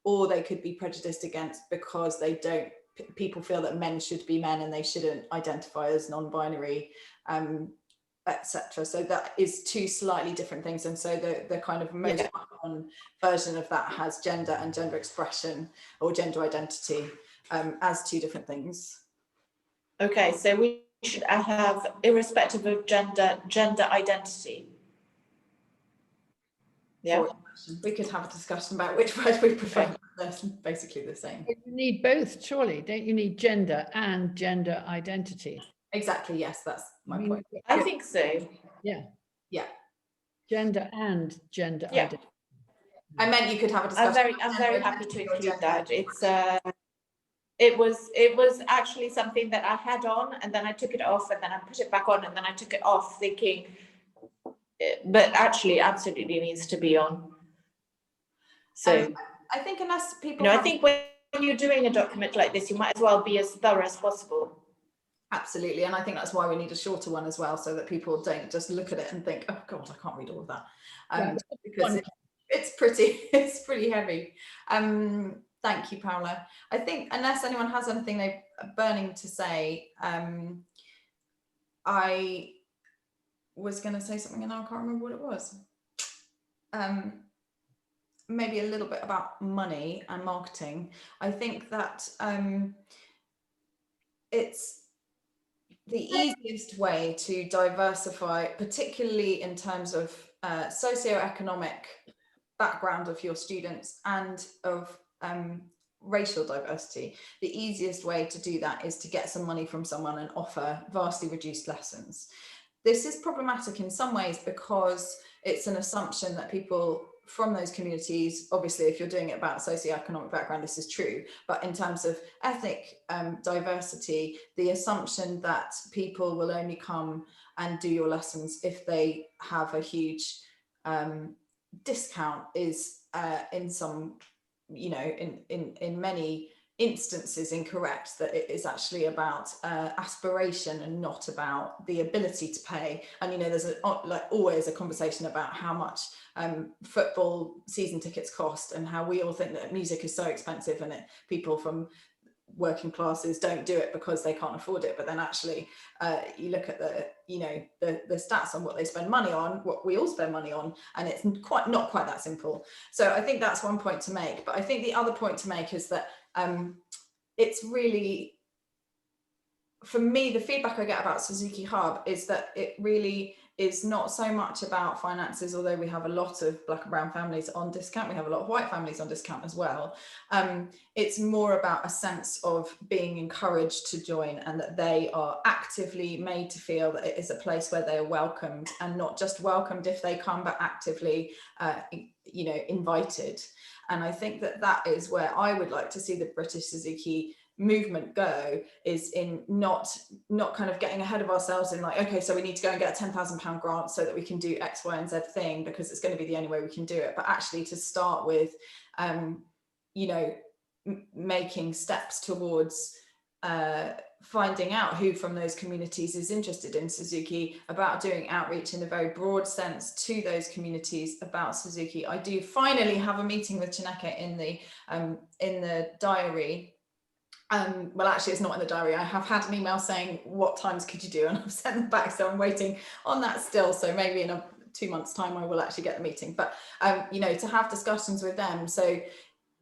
or they could be prejudiced against because people feel that men should be men and they shouldn't identify as non-binary, etc. So that is two slightly different things. And so the kind of most common version of that has gender and gender expression or gender identity as two different things. Okay, so we should have, irrespective of gender identity. Yeah. We could have a discussion about which word we prefer. They're basically the same. You need both, surely, don't you? Need gender and gender identity. Exactly, yes, that's my point. I think so. Yeah. Yeah. Gender and gender identity. I meant you could have a discussion. I'm very happy to include that. It was actually something that I had on, and then I took it off, and then I put it back on, and then I took it off, thinking, but actually absolutely needs to be on. So I think unless people, I think when you're doing a document like this, you might as well be as thorough as possible. Absolutely, and I think that's why we need a shorter one as well, so that people don't just look at it and think, oh God, I can't read all of that, because it's pretty heavy. Thank you, Paola. I think unless anyone has anything they're burning to say, I was going to say something and now I can't remember what it was. Maybe a little bit about money and marketing. I think that it's the easiest way to diversify, particularly in terms of socioeconomic background of your students and of racial diversity. The easiest way to do that is to get some money from someone and offer vastly reduced lessons. This is problematic in some ways because it's an assumption that people from those communities, obviously if you're doing it about socioeconomic background, this is true, but in terms of ethnic diversity, the assumption that people will only come and do your lessons if they have a huge discount is in some, you know, in many instances incorrect, that it is actually about aspiration and not about the ability to pay. And you know, there's like always a conversation about how much football season tickets cost and how we all think that music is so expensive and that people from working classes don't do it because they can't afford it, but then actually you look at the, you know, the stats on what they spend money on, what we all spend money on, and it's not quite that simple. So I think that's one point to make, but I think the other point to make is that it's really, for me, the feedback I get about Suzuki Hub is that it really is not so much about finances, although we have a lot of Black and brown families on discount. We have a lot of white families on discount as well. It's more about a sense of being encouraged to join and that they are actively made to feel that it is a place where they are welcomed, and not just welcomed if they come, but actively, you know, invited. And I think that that is where I would like to see the British Suzuki movement go, is in not kind of getting ahead of ourselves in like, okay, so we need to go and get a £10,000 grant so that we can do X, Y, and Z thing because it's going to be the only way we can do it. But actually to start with, you know, making steps towards finding out who from those communities is interested in Suzuki, about doing outreach in a very broad sense to those communities about Suzuki. I do finally have a meeting with Chineke in the diary. Well, actually, it's not in the diary. I have had an email saying, what times could you do? And I've sent them back. So I'm waiting on that still. So maybe in 2 months' time, I will actually get the meeting. But, you know, to have discussions with them. So,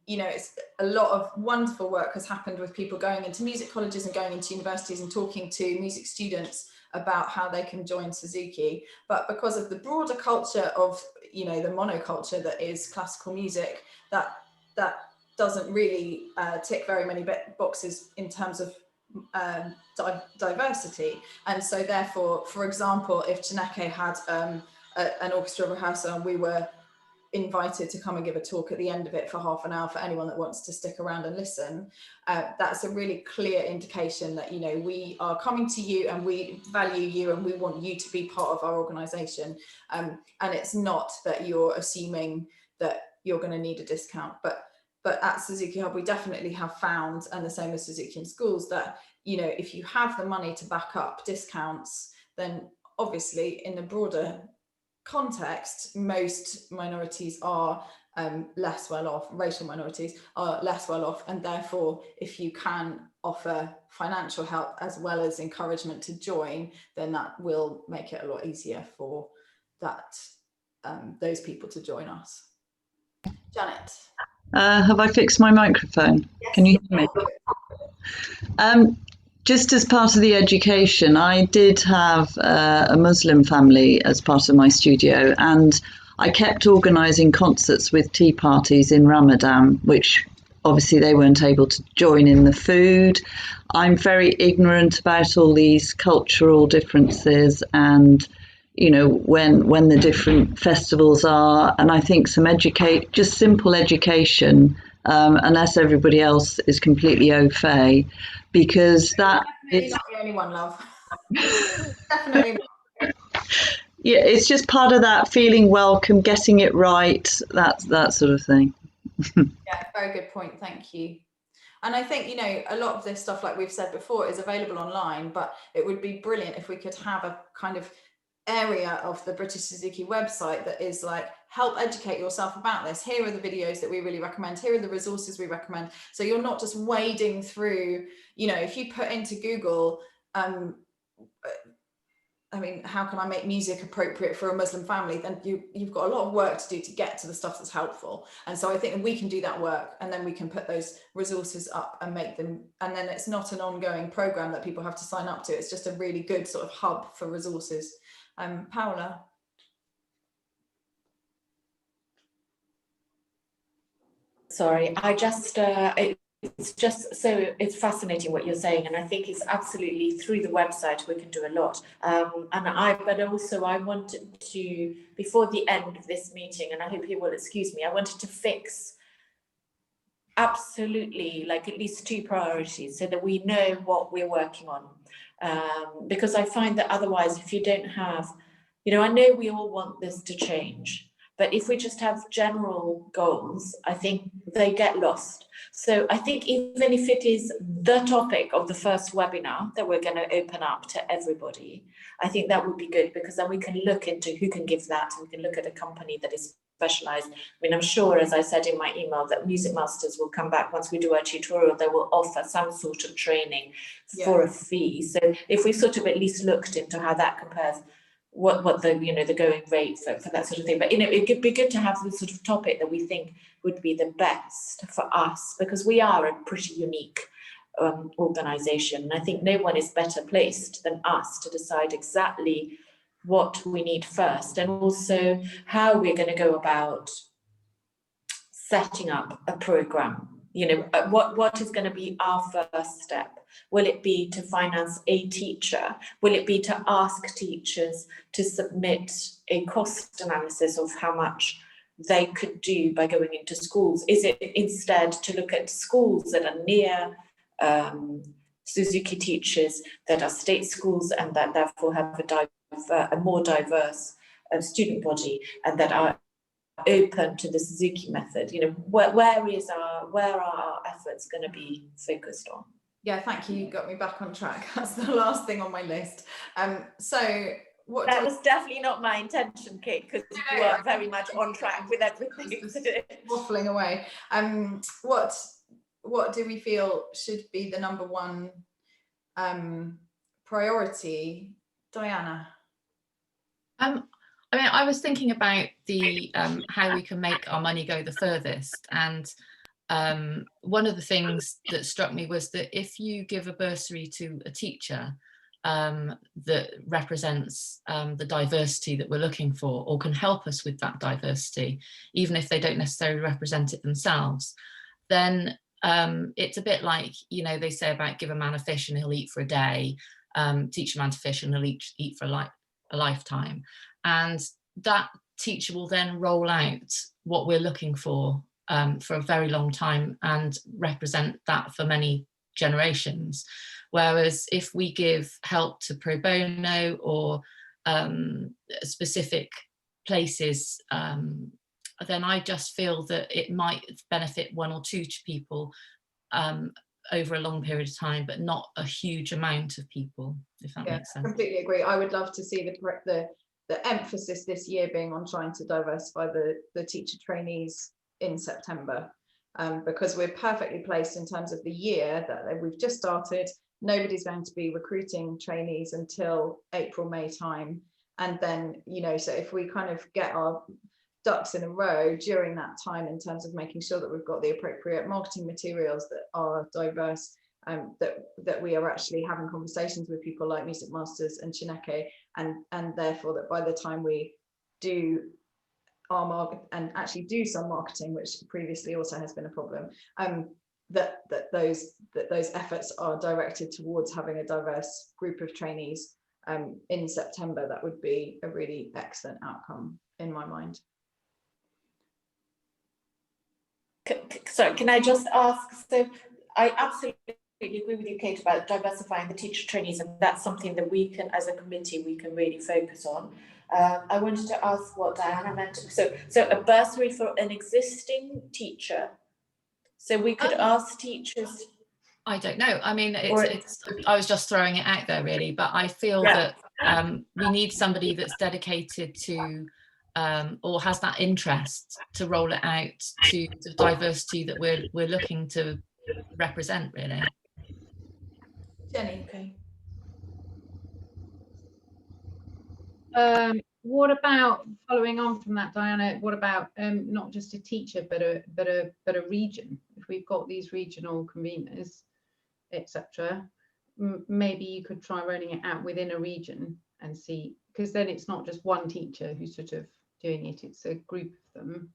you know, it's a lot of wonderful work has happened with people going into music colleges and going into universities and talking to music students about how they can join Suzuki. But because of the broader culture of, you know, the monoculture that is classical music, that doesn't really tick very many boxes in terms of diversity. And so therefore, for example, if Chineke had an orchestra rehearsal and we were invited to come and give a talk at the end of it for half an hour for anyone that wants to stick around and listen, that's a really clear indication that, you know, we are coming to you and we value you and we want you to be part of our organisation. And it's not that you're assuming that you're going to need a discount, but at Suzuki Hub, we definitely have found, and the same as Suzuki in schools, that, you know, if you have the money to back up discounts, then obviously in the broader context, most minorities are less well off, racial minorities are less well off, and therefore if you can offer financial help as well as encouragement to join, then that will make it a lot easier for that those people to join us. Janet. Have I fixed my microphone? Yes. Can you hear me? Just as part of the education, I did have a Muslim family as part of my studio, and I kept organising concerts with tea parties in Ramadan, which obviously they weren't able to join in the food. I'm very ignorant about all these cultural differences and, you know, when the different festivals are, and I think just simple education, unless everybody else is completely au fait, because that is not the only one, love. Definitely not. Yeah, it's just part of that feeling welcome, getting it right, that sort of thing. Yeah, very good point. Thank you. And I think, you know, a lot of this stuff, like we've said before, is available online, but it would be brilliant if we could have a kind of area of the British Suzuki website that is like, help educate yourself about this. Here are the videos that we really recommend. Here are the resources we recommend. So you're not just wading through, you know, if you put into Google, I mean, how can I make music appropriate for a Muslim family? Then you've got a lot of work to do to get to the stuff that's helpful. And so I think we can do that work, and then we can put those resources up and make them, and then it's not an ongoing program that people have to sign up to. It's just a really good sort of hub for resources. Paola. Sorry, I just, it's just so, it's fascinating what you're saying, and I think it's absolutely through the website we can do a lot. But also I wanted to, before the end of this meeting, and I hope you will excuse me, I wanted to fix absolutely like at least 2 priorities so that we know what we're working on. Because I find that otherwise, if you don't have, you know, I know we all want this to change, but if we just have general goals, I think they get lost. So I think even if it is the topic of the first webinar that we're going to open up to everybody, I think that would be good, because then we can look into who can give that, and we can look at a company that is specialized. I mean, I'm sure, as I said in my email, that Music Masters will come back once we do our tutorial. They will offer some sort of training for a fee. So if we sort of at least looked into how that compares, what the, you know, the going rate for that sort of thing. But, you know, it could be good to have the sort of topic that we think would be the best for us, because we are a pretty unique organization. And I think no one is better placed than us to decide exactly what we need first, and also how we're going to go about setting up a program. You know, what is going to be our first step? Will it be to finance a teacher? Will it be to ask teachers to submit a cost analysis of how much they could do by going into schools? Is it instead to look at schools that are near Suzuki teachers, that are state schools, and that therefore have a more diverse student body, and that are open to the Suzuki method? You know, where are our efforts going to be focused on? Yeah, thank you. You got me back on track. That's the last thing on my list. So what that was definitely not my intention, Kate, because you are very much on track with everything. Waffling away. What do we feel should be the number one priority, Diana? I mean, I was thinking about the how we can make our money go the furthest, and one of the things that struck me was that if you give a bursary to a teacher that represents the diversity that we're looking for, or can help us with that diversity, even if they don't necessarily represent it themselves, then it's a bit like, you know, they say about give a man a fish and he'll eat for a day, teach a man to fish and he'll eat for a lifetime. And that teacher will then roll out what we're looking for a very long time and represent that for many generations. Whereas if we give help to pro bono or specific places, then I just feel that it might benefit 1 or 2 people over a long period of time, but not a huge amount of people, if that makes sense. I completely agree. I would love to see the emphasis this year being on trying to diversify the teacher trainees in September, because we're perfectly placed in terms of the year that we've just started. Nobody's going to be recruiting trainees until April, May time. And then, you know, so if we kind of get our ducks in a row during that time in terms of making sure that we've got the appropriate marketing materials that are diverse, that we are actually having conversations with people like Music Masters and Chineke, and therefore that by the time we do our market and actually do some marketing, which previously also has been a problem, that those efforts are directed towards having a diverse group of trainees in September. That would be a really excellent outcome in my mind. Sorry, can I just ask, so I absolutely agree with you, Kate, about diversifying the teacher trainees, and that's something that we can, as a committee, we can really focus on. I wanted to ask what Diana meant. So a bursary for an existing teacher. So we could ask teachers. I don't know. I mean, Or- I was just throwing it out there really, but I feel Yeah. that we need somebody that's dedicated to or has that interest to roll it out to the diversity that we're looking to represent, really. Jenny. Okay. What about, following on from that, Diana, what about not just a teacher but a region? If we've got these regional conveners, etc., maybe you could try rolling it out within a region and see, because then it's not just one teacher who's sort of doing it, it's a group of them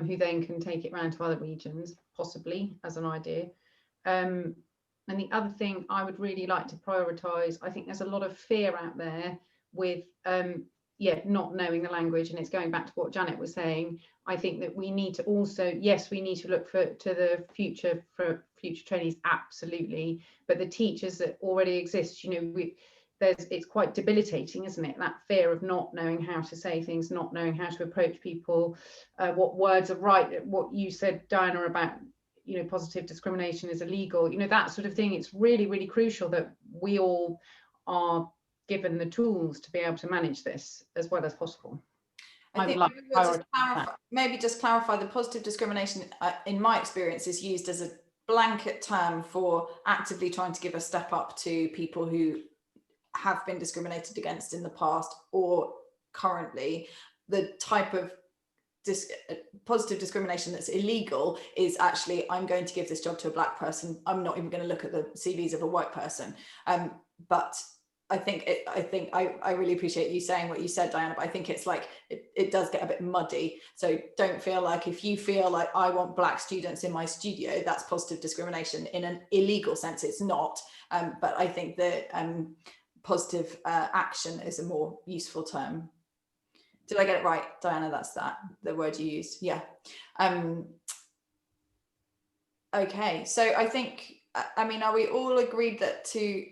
who then can take it around to other regions, possibly, as an idea. And the other thing I would really like to prioritise, I think there's a lot of fear out there with not knowing the language, and it's going back to what Janet was saying. I think that we need to also, yes, we need to look to the future for future trainees, absolutely, but the teachers that already exist, you know, it's quite debilitating, isn't it, that fear of not knowing how to say things, not knowing how to approach people, what words are right, what you said, Diana, about, you know, positive discrimination is illegal, you know, that sort of thing. It's really, really crucial that we all are given the tools to be able to manage this as well as possible. I think maybe just clarify the positive discrimination, in my experience, is used as a blanket term for actively trying to give a step up to people who have been discriminated against in the past or currently. The type of positive discrimination that's illegal is actually, I'm going to give this job to a black person, I'm not even going to look at the CVs of a white person. But I think I really appreciate you saying what you said, Diana, but I think it's like it does get a bit muddy. So don't feel like, if you feel like I want black students in my studio, that's positive discrimination. In an illegal sense, it's not. But I think that positive action is a more useful term. Did I get it right, Diana? That's the word you used. Yeah. Okay, so I think, I mean, are we all agreed that to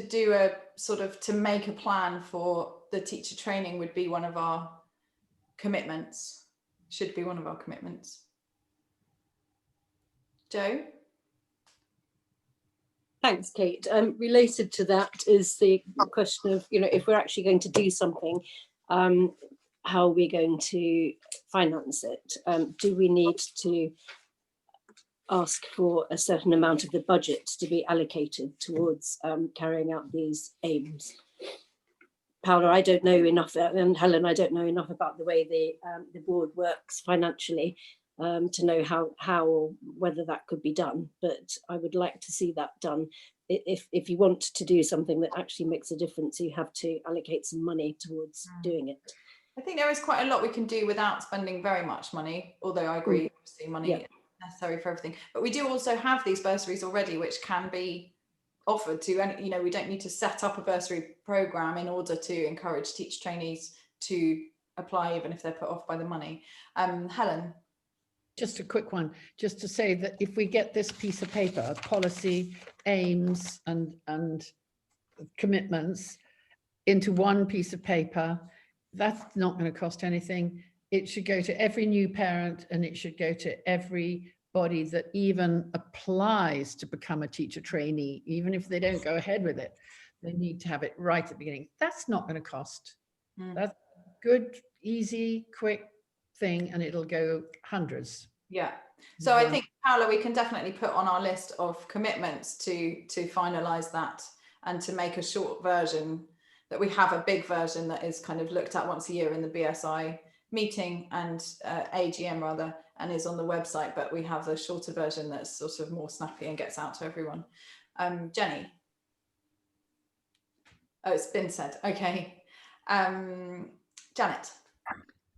do a sort of, to make a plan for the teacher training would be one of our commitments, should be one of our commitments? Jo? Thanks, Kate. Related to that is the question of, you know, if we're actually going to do something, how are we going to finance it? Do we need to ask for a certain amount of the budget to be allocated towards carrying out these aims? Paola, I don't know enough, and Helen, I don't know enough about the way the board works financially to know how or whether that could be done, but I would like to see that done. If you want to do something that actually makes a difference, you have to allocate some money towards doing it. I think there is quite a lot we can do without spending very much money, although I agree, obviously money is necessary for everything. But we do also have these bursaries already, which can be offered to, and you know, we don't need to set up a bursary program in order to encourage teacher trainees to apply, even if they're put off by the money. Helen? Just a quick one, just to say that if we get this piece of paper, policy, aims and commitments into one piece of paper, that's not going to cost anything. It should go to every new parent, and it should go to everybody that even applies to become a teacher trainee. Even if they don't go ahead with it, they need to have it right at the beginning. That's not going to cost. That's good, easy, quick thing, and it'll go hundreds. Yeah. So I think, Paola, we can definitely put on our list of commitments to finalize that, and to make a short version, that we have a big version that is kind of looked at once a year in the BSI meeting and AGM rather, and is on the website, but we have the shorter version that's sort of more snappy and gets out to everyone. Jenny? Oh, it's been said. Okay. Janet?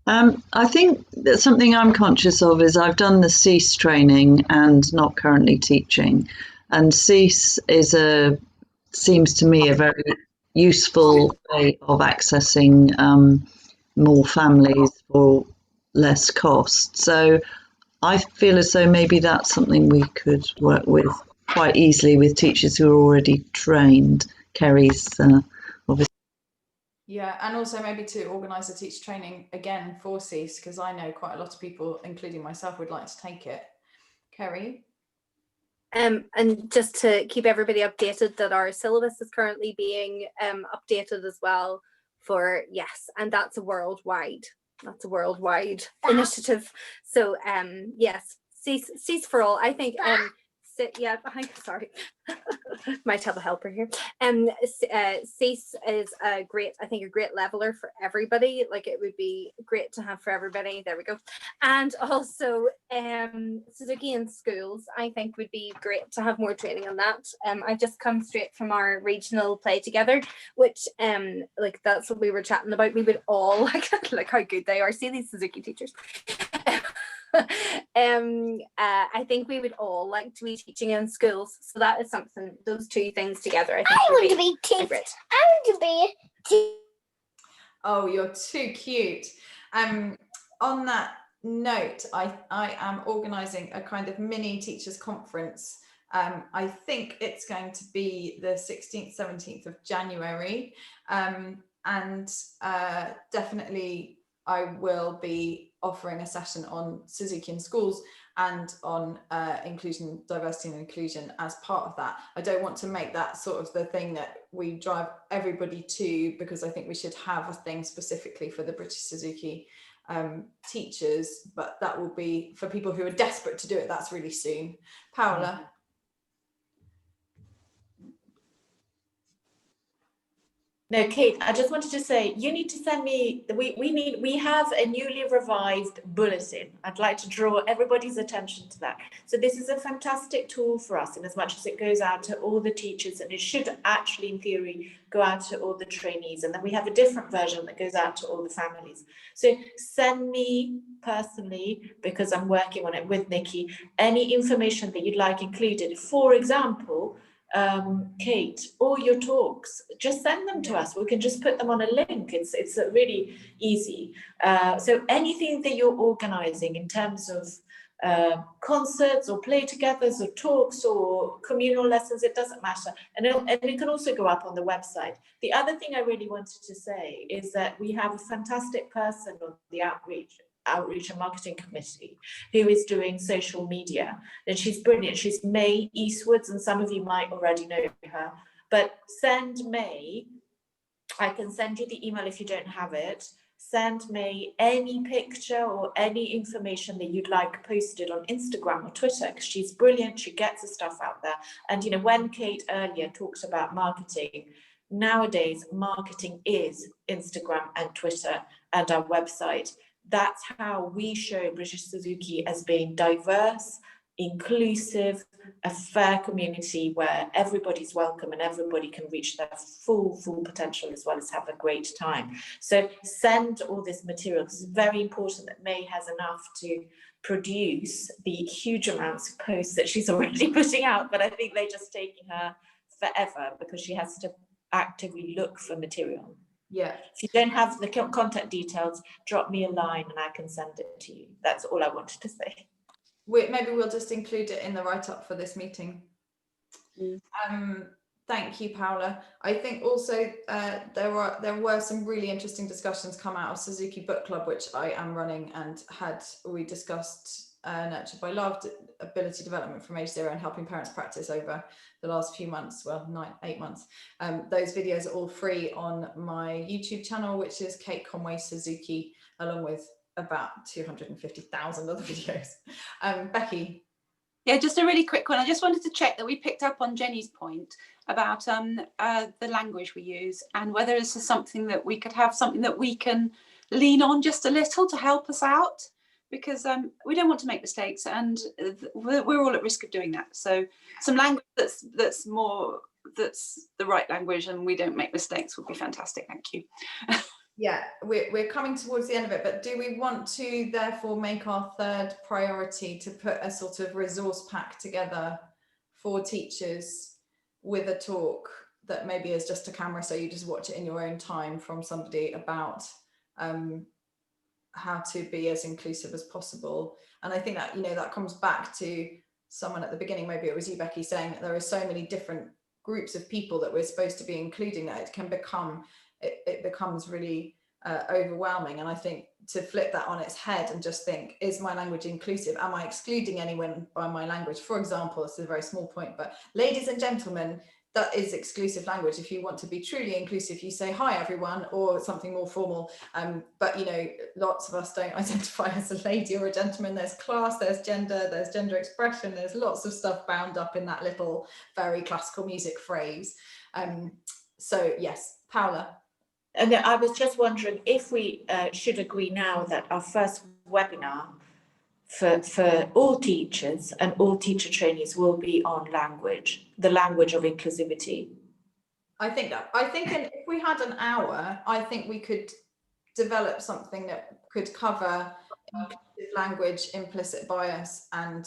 I think that something I'm conscious of is I've done the CEASE training and not currently teaching. And CEASE seems to me a very useful way of accessing more families for less cost. So I feel as though maybe that's something we could work with quite easily with teachers who are already trained. Kerry's obviously. Yeah, and also maybe to organise a teacher training again for CEASE, because I know quite a lot of people, including myself, would like to take it. Kerry? And just to keep everybody updated, that our syllabus is currently being updated as well for, yes, and that's a worldwide initiative. So yes, Cease for All, I think, yeah, sorry, might have a helper here. Cease is a great leveler for everybody. Like, it would be great to have for everybody. There we go. And also Suzuki in schools, I think would be great to have more training on that. I've just come straight from our regional Play Together, which like, that's what we were chatting about. We would all like how good they are. See these Suzuki teachers. I think we would all like to be teaching in schools, so that is something, those two things together, I think I would want to be great. I want to be Oh, you're too cute. On that note, I am organising a kind of mini teachers conference. I think it's going to be the 16th, 17th of January, and definitely I will be offering a session on Suzuki in schools and on inclusion, diversity and inclusion as part of that. I don't want to make that sort of the thing that we drive everybody to, because I think we should have a thing specifically for the British Suzuki teachers, but that will be for people who are desperate to do it. That's really soon. Paola. No, Kate, I just wanted to say, you need to send me, we have a newly revised bulletin. I'd like to draw everybody's attention to that. So this is a fantastic tool for us, in as much as it goes out to all the teachers, and it should actually, in theory, go out to all the trainees. And then we have a different version that goes out to all the families. So send me personally, because I'm working on it with Nikki, any information that you'd like included. For example, Kate, all your talks, just send them to us. We can just put them on a link. It's really easy. So anything that you're organizing in terms of concerts or play-togethers or talks or communal lessons, it doesn't matter. And it can also go up on the website. The other thing I really wanted to say is that we have a fantastic person on the outreach and marketing committee who is doing social media, and she's brilliant. She's May Eastwoods, and some of you might already know her, but send May, I can send you the email if you don't have it. Send May any picture or any information that you'd like posted on Instagram or Twitter, because she's brilliant. She gets the stuff out there. And you know, when Kate earlier talked about marketing, nowadays marketing is Instagram and Twitter and our website. That's how we show British Suzuki as being diverse, inclusive, a fair community where everybody's welcome and everybody can reach their full potential, as well as have a great time. So send all this material, because it's very important that May has enough to produce the huge amounts of posts that she's already putting out, but I think they're just taking her forever because she has to actively look for material. Yeah. If you don't have the contact details, drop me a line and I can send it to you. That's all I wanted to say. Maybe we'll just include it in the write-up for this meeting. Thank you, Paola. I think also there were some really interesting discussions come out of Suzuki Book Club, which I am running, and we discussed Nurtured by Love, ability development from age 0 and helping parents practice over the last few months, well, 8 months. Those videos are all free on my YouTube channel, which is Kate Conway Suzuki, along with about 250,000 other videos. Becky. Yeah, just a really quick one. I just wanted to check that we picked up on Jenny's point about the language we use, and whether this is something that we could have, something that we can lean on just a little to help us out, because we don't want to make mistakes, and we're all at risk of doing that. So some language that's the right language and we don't make mistakes would be fantastic. Thank you. Yeah, we're coming towards the end of it, but do we want to therefore make our third priority to put a sort of resource pack together for teachers with a talk that maybe is just a camera, so you just watch it in your own time, from somebody about how to be as inclusive as possible? And I think that, you know, that comes back to someone at the beginning, maybe it was you, Becky, saying that there are so many different groups of people that we're supposed to be including, that it can become, it becomes really overwhelming. And I think to flip that on its head and just think, is my language inclusive? Am I excluding anyone by my language? For example, this is a very small point, but ladies and gentlemen, that is exclusive language. If you want to be truly inclusive, you say hi everyone, or something more formal. But you know, lots of us don't identify as a lady or a gentleman. There's class, there's gender expression, there's lots of stuff bound up in that little very classical music phrase. So yes, Paula. And I was just wondering if we should agree now that our first webinar for all teachers and all teacher trainees will be on language, the language of inclusivity. I think if we had an hour, I think we could develop something that could cover inclusive language, implicit bias, and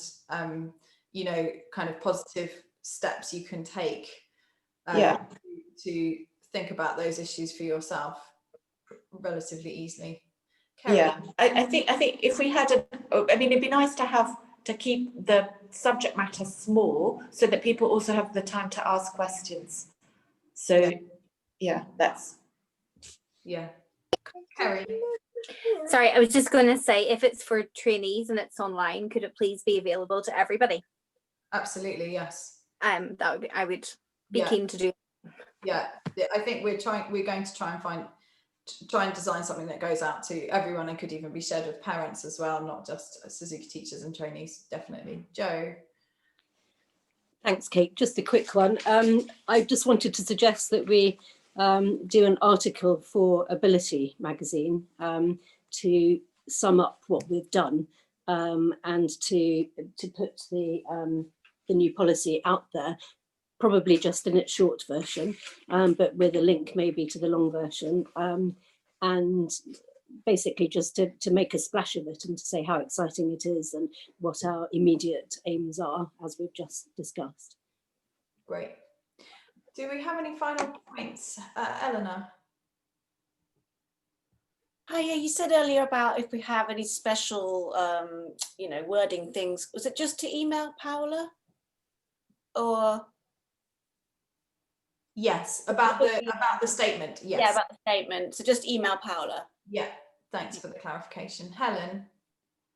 you know, kind of positive steps you can take to think about those issues for yourself relatively easily. Kerry. Yeah, I think if we had I mean, it'd be nice to keep the subject matter small so that people also have the time to ask questions. So yeah, that's. Yeah. Kerry. Sorry, I was just going to say, if it's for trainees and it's online, could it please be available to everybody? Absolutely, yes. That would be, I would be keen to do. Yeah, I think we're going to try and design something that goes out to everyone and could even be shared with parents as well, not just Suzuki teachers and trainees. Definitely. Jo. Thanks, Kate. Just a quick one. I just wanted to suggest that we do an article for Ability magazine to sum up what we've done and to put the new policy out there, probably just in its short version, but with a link maybe to the long version, and basically just to make a splash of it and to say how exciting it is and what our immediate aims are, as we've just discussed. Great. Do we have any final points? Eleanor? Hi, yeah, you said earlier about if we have any special, you know, wording things. Was it just to email Paula? Or? Yes, about the statement. Yes. Yeah, about the statement. So just email Paula. Yeah, thanks for the clarification. Helen?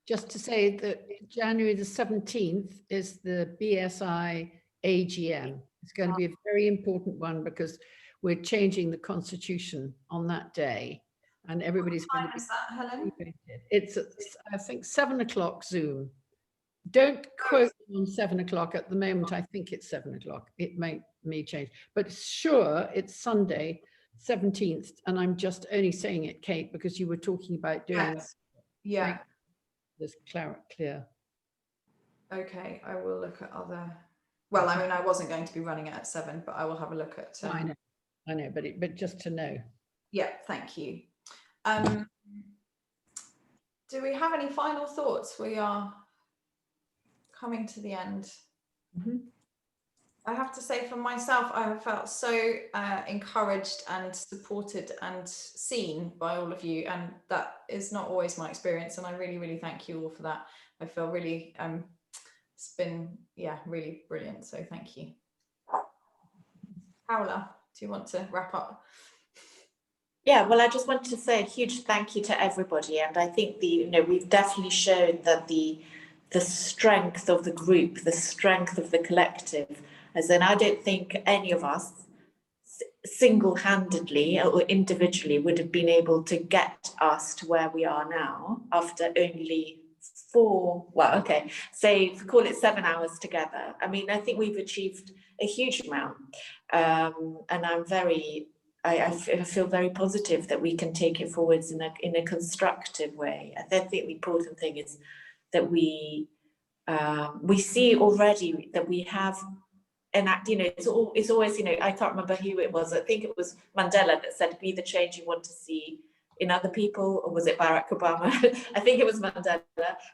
Just to say that January the 17th is the BSI AGM. It's going to be a very important one because we're changing the constitution on that day, and everybody's going to be. Is that, Helen? It's I think 7 o'clock Zoom. Don't quote me on 7 o'clock at the moment. I think it's 7 o'clock. It may change, but sure, it's Sunday 17th, and I'm just only saying it, Kate, because you were talking about doing that. Yeah. This clear. Okay, I will look at other. Well, I mean, I wasn't going to be running it at 7, but I will have a look at. I know, but just to know. Yeah, thank you. Do we have any final thoughts? We are coming to the end. Mm-hmm. I have to say, for myself, I have felt so encouraged and supported and seen by all of you, and that is not always my experience, and I really, really thank you all for that. I feel really it's been really brilliant, so thank you. Paula, do you want to wrap up? Yeah, well, I just wanted to say a huge thank you to everybody, and I think we've definitely shown that the strength of the group, the strength of the collective, as in I don't think any of us single-handedly or individually would have been able to get us to where we are now after only call it 7 hours together. I mean, I think we've achieved a huge amount, and I feel very positive that we can take it forwards in a constructive way. I think the important thing is that we see already that we have it's always, I can't remember who it was. I think it was Mandela that said, be the change you want to see in other people, or was it Barack Obama? I think it was Mandela.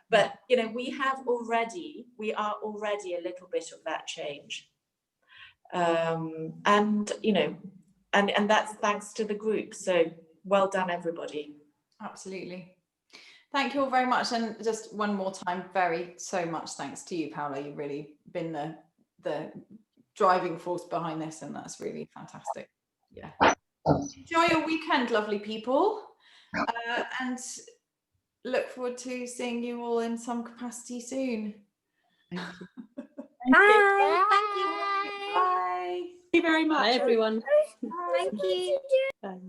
But, we are already a little bit of that change. And that's thanks to the group. So well done, everybody. Absolutely. Thank you all very much. And just one more time, so much thanks to you, Paula. You've really been the driving force behind this, and that's really fantastic. Yeah. Enjoy your weekend, lovely people. and look forward to seeing you all in some capacity soon. Thank you. Bye. Bye. Bye. Thank you very much. Bye, everyone. Thank you. Bye.